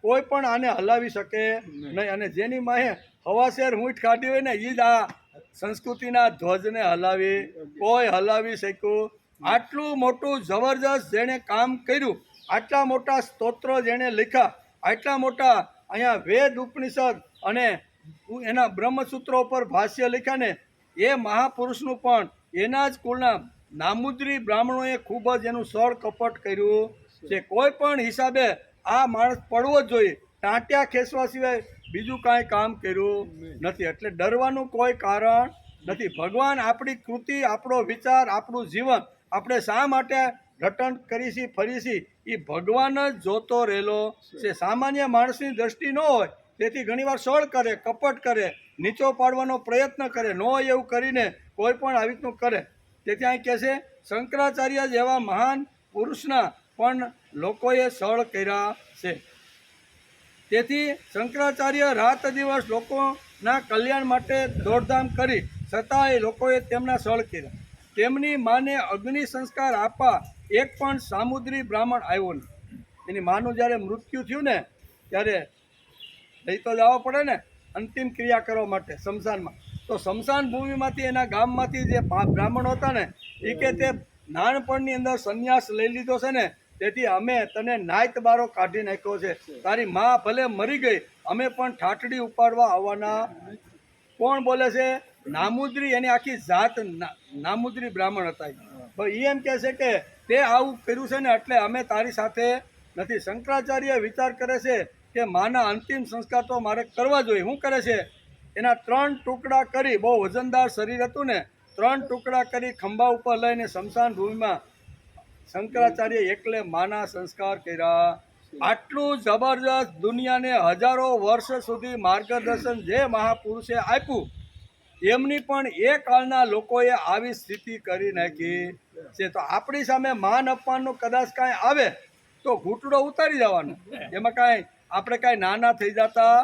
કોઈ પણ આને હલાવી શકે નહીં. અને જેની માહે હવાશેર ઊંટ કાઢી હોય ને એ જ આ સંસ્કૃતિના ધ્વજને હલાવી કોઈ હલાવી શક્યું. આટલું મોટું જબરજસ્ત જેણે કામ કર્યું, આટલા મોટા સ્તોત્રો જેણે લખ્યા, આટલા મોટા અહીંયા વેદ ઉપનિષદ અને એના બ્રહ્મસૂત્રો પર ભાષ્ય લખ્યા ને, એ મહાપુરુષનું પણ એના જ કુળના નામુદ્રી બ્રાહ્મણોએ ખૂબ જ એનું સળ કપટ કર્યું છે. કોઈ પણ હિસાબે આ માણસ પડવો જ જોઈએ, ટાંટ્યા ખેંચવા સિવાય બીજું કાંઈ કામ કર્યું નથી. એટલે ડરવાનું કોઈ કારણ નથી. ભગવાન આપણી કૃતિ, આપણો વિચાર, આપણું જીવન આપણે શા માટે રટણ કરીશી ફરીશી, એ ભગવાન જ જોતો રહેલો છે. સામાન્ય માણસની દ્રષ્ટિ ન હોય, તેથી ઘણીવાર સળ કરે, કપટ કરે, નીચો પાડવાનો પ્રયત્ન કરે, ન હોય એવું કરીને કોઈ પણ આવી રીતનું કરે. તેથી અહીં કહે છે શંકરાચાર્ય જેવા મહાન પુરુષના પણ લોકોએ સળ કર્યા છે. તેથી શંકરાચાર્ય રાત દિવસ લોકોના કલ્યાણ માટે દોડધામ કરી, છતાંય લોકોએ તેમના સળ કર્યા. તેમની માને અગ્નિ સંસ્કાર આપવા એક પણ સામુદ્રી બ્રાહ્મણ આવ્યો નહીં. એની માનું જ્યારે મૃત્યુ થયું ને, ત્યારે લઈ તો જવા પડે ને અંતિમ ક્રિયા કરવા માટે શમશાનમાં. તો શમશાન ભૂમિમાંથી એના ગામમાંથી જે બ્રાહ્મણો હતા ને, એ કે તે નાનપણની અંદર સંન્યાસ લઈ લીધો છે ને, તેથી અમે તને નાયત બારો કાઢી નાખ્યો છે. તારી માં ભલે મરી ગઈ, અમે પણ ઠાઠડી ઉપાડવા આવવાના. કોણ બોલે છે? નામુદ્રી, એની આખી જાત નામુદ્રી બ્રાહ્મણ હતા. એ એમ કહે છે કે તે આવું કર્યું છે ને, એટલે અમે તારી સાથે નથી. શંકરાચાર્ય વિચાર કરે છે કે માના અંતિમ સંસ્કાર તો મારે કરવા જોઈએ. શું કરે છે? એના 3 ટુકડા કરી, બહુ વજનદાર શરીર હતું ને, 3 ટુકડા કરી ખંભા ઉપર લઈને શમશાન ભૂમિમાં શંકરાચાર્ય એકલે માના સંસ્કાર કર્યા. આટલું જબરજસ્ત દુનિયાને હજારો વર્ષ સુધી માર્ગદર્શન જે મહાપુરુષે આપ્યું, એમની પણ એ કાળના લોકોએ આવી સ્થિતિ કરી નાખી છે. તો આપણી સામે માન અપમાનનું કદાચ કાંઈ આવે તો ઘૂંટડો ઉતારી જવાનો, એમાં કાંઈ આપણે કાંઈ નાના થઈ જતા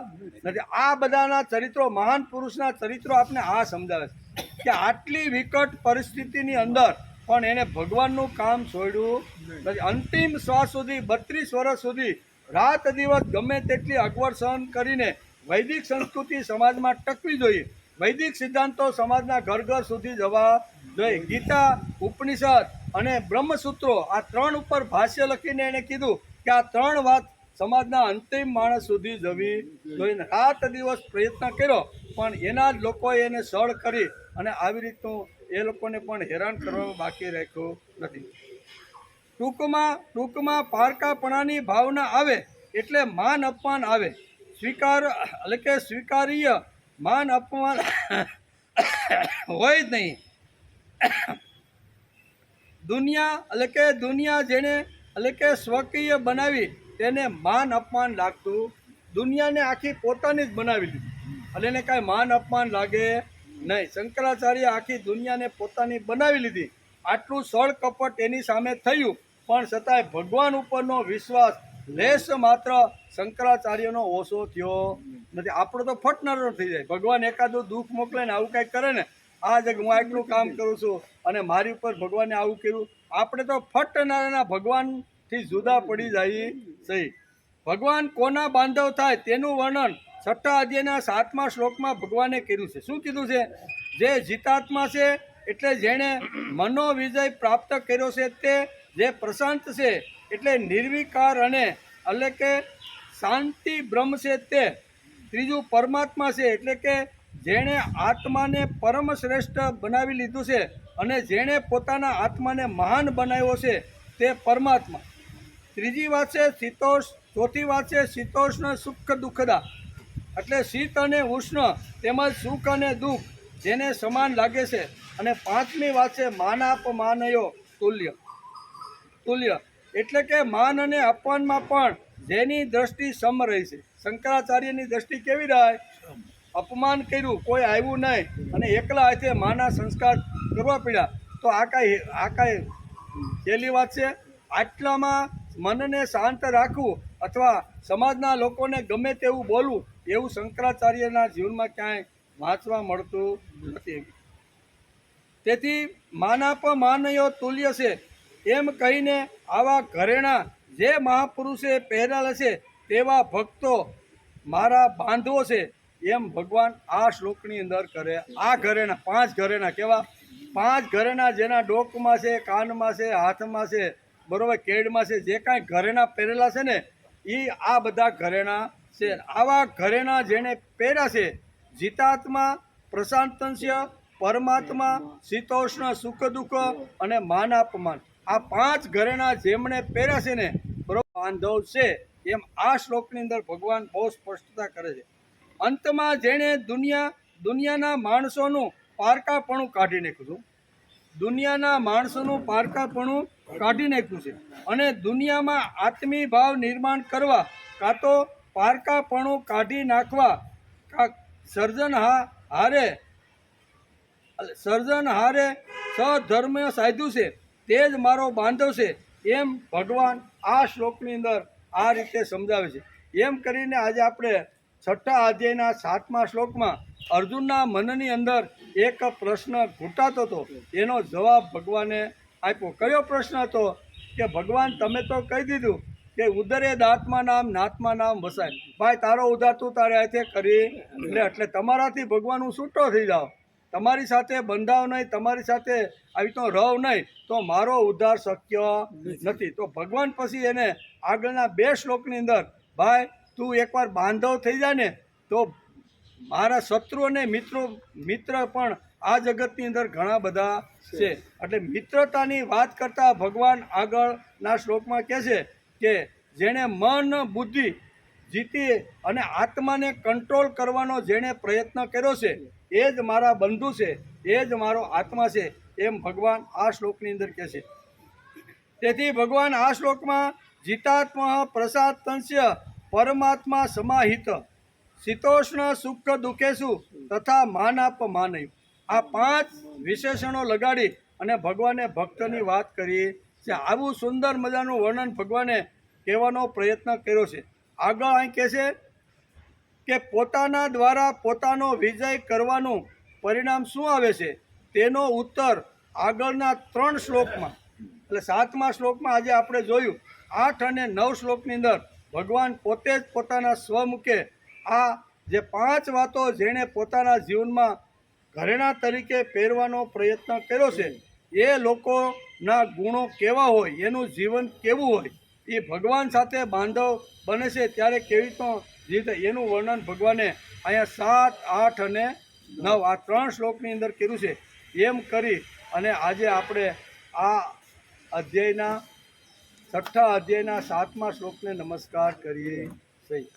નથી. આ બધાના ચરિત્રો, મહાન પુરુષના ચરિત્રો આપણે આ સમજાવે છે કે આટલી વિકટ પરિસ્થિતિની અંદર પણ એને ભગવાનનું કામ છોડ્યું નથી. અંતિમ શ્વાસ સુધી 32 વર્ષ સુધી રાત દિવસ ગમે તેટલી અગવડ સહન કરીને વૈદિક સંસ્કૃતિ સમાજમાં ટકવી જોઈએ, વૈદિક સિદ્ધાંતો સમાજના ઘર ઘર સુધી જવા જોઈએ. ગીતા, ઉપનિષદ અને બ્રહ્મસૂત્રો, આ 3 ઉપર ભાષ્ય લખીને એણે કીધું કે આ 3 વાત સમાજના અંતિમ માણસ સુધી જવી જોઈએ. રાત દિવસ પ્રયત્ન કર્યો, પણ એના જ લોકોએ એને સળ કરી અને આવી રીતનું એ લોકોને પણ હેરાન કરવામાં બાકી રાખ્યું નથી. ટૂંકમાં પારકાપણાની ભાવના આવે એટલે માન અપમાન આવે. સ્વીકાર્ય માન અપમાન હોય જ નહીં. દુનિયા જેને સ્વકીય બનાવી તેને માન અપમાન લાગતું. દુનિયાને આખી પોતાની જ બનાવી લીધી અને એને કાંઈ માન અપમાન લાગે નહીં. શંકરાચાર્ય આખી દુનિયાને પોતાની બનાવી લીધી. આટલું સળ કપટ એની સામે થયું, પણ છતાંય ભગવાન ઉપરનો વિશ્વાસ લેશ માત્ર શંકરાચાર્યનો ઓછો થયો નથી. આપણો તો ફટનારો થઈ જાય. ભગવાન એકાદું દુઃખ મોકલે ને આવું કંઈક કરે ને, આ જગ હું આટલું કામ કરું છું અને મારી ઉપર ભગવાને આવું કર્યું, આપણે તો ફટનારાના ભગવાનથી જુદા પડી જાય સહી. ભગવાન કોના બાંધવ થાય તેનું વર્ણન 6ઠા અધ્યાયના 7મા શ્લોકમાં ભગવાને કર્યું છે. શું કીધું છે? જે જીતાત્મા છે, એટલે જેણે મનોવિજય પ્રાપ્ત કર્યો છે, તે જે પ્રશાંત છે, એટલે નિર્વિકાર અને એટલે કે શાંતિ બ્રહ્મ છે તે. ત્રીજું પરમાત્મા છે, એટલે કે જેણે આત્માને પરમ શ્રેષ્ઠ બનાવી લીધું છે અને જેણે પોતાના આત્માને મહાન બનાવ્યો છે તે પરમાત્મા. ત્રીજી વાત છે શીતોષ્ણ. ચોથી વાત છે શીતોષ્ણ સુખ દુઃખદા, એટલે શીત અને ઉષ્ણ તેમજ સુખ અને દુઃખ જેને સમાન લાગે છે. અને 5મી વાત છે માનાપમાનયો તુલ્ય, એટલે કે માન અને અપમાનમાં પણ જેની દ્રષ્ટિ સમ રહી છે. શંકરાચાર્યની દ્રષ્ટિ કેવી રહે? અપમાન કર્યું, કોઈ આવ્યું નહીં અને એકલા હાથે માના સંસ્કાર કરવા પડ્યા, તો આ કાંઈ સહેલી વાત છે? આટલામાં મનને શાંત રાખવું અથવા સમાજના લોકોને ગમે તેવું બોલવું, એવું શંકરાચાર્યના જીવનમાં ક્યાંય વાંચવા મળતું નથી. તેથી માનાપમાનયો તુલ્ય છે એમ કહીને આવા ઘરેણા જે મહાપુરુષે પહેરેલા છે તેવા ભક્તો મારા બાંધવો છે, એમ ભગવાન આ શ્લોકની અંદર કરે. આ ઘરેણા 5 ઘરેણા કેવા? 5 ઘરેણા જેના ડોકમાં છે, કાનમાં છે, હાથમાં છે, બરોબર, કેડમાં છે, જે કાંઈ ઘરેણા પહેરેલા છે ને એ આ બધા ઘરેણા છે. આવા ઘરેણા જેણે પહેર્યા છે, જીતાત્મા, પ્રશાંતંશ્ય, પરમાત્મા, શીતોષ્ણ, સુખ દુઃખ અને માન અપમાન, આ 5 ઘરેણા જેમણે પહેર્યા છે ને બરોબર બાંધવ છે. એમ આ શ્લોકની અંદર ભગવાન બહુ સ્પષ્ટતા કરે છે. અંતમાં જેણે દુનિયાના માણસોનું પારકાપણું કાઢી નાખ્યું છે. દુનિયાના માણસોનું પારકાપણું કાઢી નાખ્યું છે અને દુનિયામાં આત્મી ભાવ નિર્માણ કરવા કાં તો પારકાપણું કાઢી નાખવા સર્જનહારે સધર્મ સાધ્યું છે, તે જ મારો બાંધવ છે. એમ ભગવાન આ શ્લોકની અંદર આ રીતે સમજાવે છે. એમ કરીને આજે આપણે 6થા અધ્યાયના 7મા શ્લોકમાં અર્જુનના મનની અંદર એક પ્રશ્ન ઘૂંટાતો હતો, એનો જવાબ ભગવાને આપ્યો. કયો પ્રશ્ન હતો? કે ભગવાન તમે તો કહી દીધું કે ઉદરે દાત્મા નામ નાત્મા નામ વસાય. ભાઈ તારો ઉધાર તું તારે હાથે કરી લે, એટલે તમારાથી ભગવાન હું છૂટો થઈ જાઉં, તમારી સાથે બંધાવ નહીં, તમારી સાથે આવી તો રહું નહીં, તો મારો ઉદ્ધાર શક્ય નથી. તો ભગવાન પછી એને આગળના 2 શ્લોકની અંદર ભાઈ તું એકવાર બાંધવ થઈ જાય ને તો મારા શત્રુ અને મિત્ર પણ આ જગતની અંદર ઘણા બધા છે. એટલે મિત્રતાની વાત કરતા ભગવાન આગળના શ્લોકમાં કહે છે કે જેણે મન બુદ્ધિ જીતી અને આત્માને કંટ્રોલ કરવાનો જેણે પ્રયત્ન કર્યો છે એ જ મારા બંધુ છે, એ જ મારો આત્મા છે. એમ ભગવાન આ શ્લોકની અંદર કહે છે. તેથી ભગવાન આ શ્લોકમાં જીતાત્મા, પ્રસાદંશ્ય, પરમાત્મા સમાહિત, શીતોષ્ણ, સુખ દુઃખેશુ તથા માનાપમાનય, આ 5 વિશેષણો લગાડી અને ભગવાને ભક્તની વાત કરી છે. આવું સુંદર મજાનું વર્ણન ભગવાને કહેવાનો પ્રયત્ન કર્યો છે. આગળ અહીં કહે છે કે પોતાના દ્વારા પોતાનો વિજય કરવાનું પરિણામ શું આવે છે તેનો ઉત્તર આગળના 3 શ્લોકમાં, એટલે 7મા શ્લોકમાં આજે આપણે જોયું. 8 અને 9 શ્લોકની અંદર ભગવાન પોતે જ પોતાના સ્વમુખે આ જે 5 વાતો જેણે પોતાના જીવનમાં ઘરેણા તરીકે પહેરવાનો પ્રયત્ન કર્યો છે એ લોકોના ગુણો કેવા હોય, એનું જીવન કેવું હોય, એ ભગવાન સાથે બાંધવ બને છે ત્યારે કેવી રીતનો જીતે એનું વર્ણન ભગવાને અહીંયા 7, 8 અને 9 આ 3 શ્લોકની અંદર કર્યું છે. એમ કરી અને આજે આપણે આ અધ્યાયના 6થા અધ્યાયના 7મા શ્લોકને નમસ્કાર કરીએ છીએ.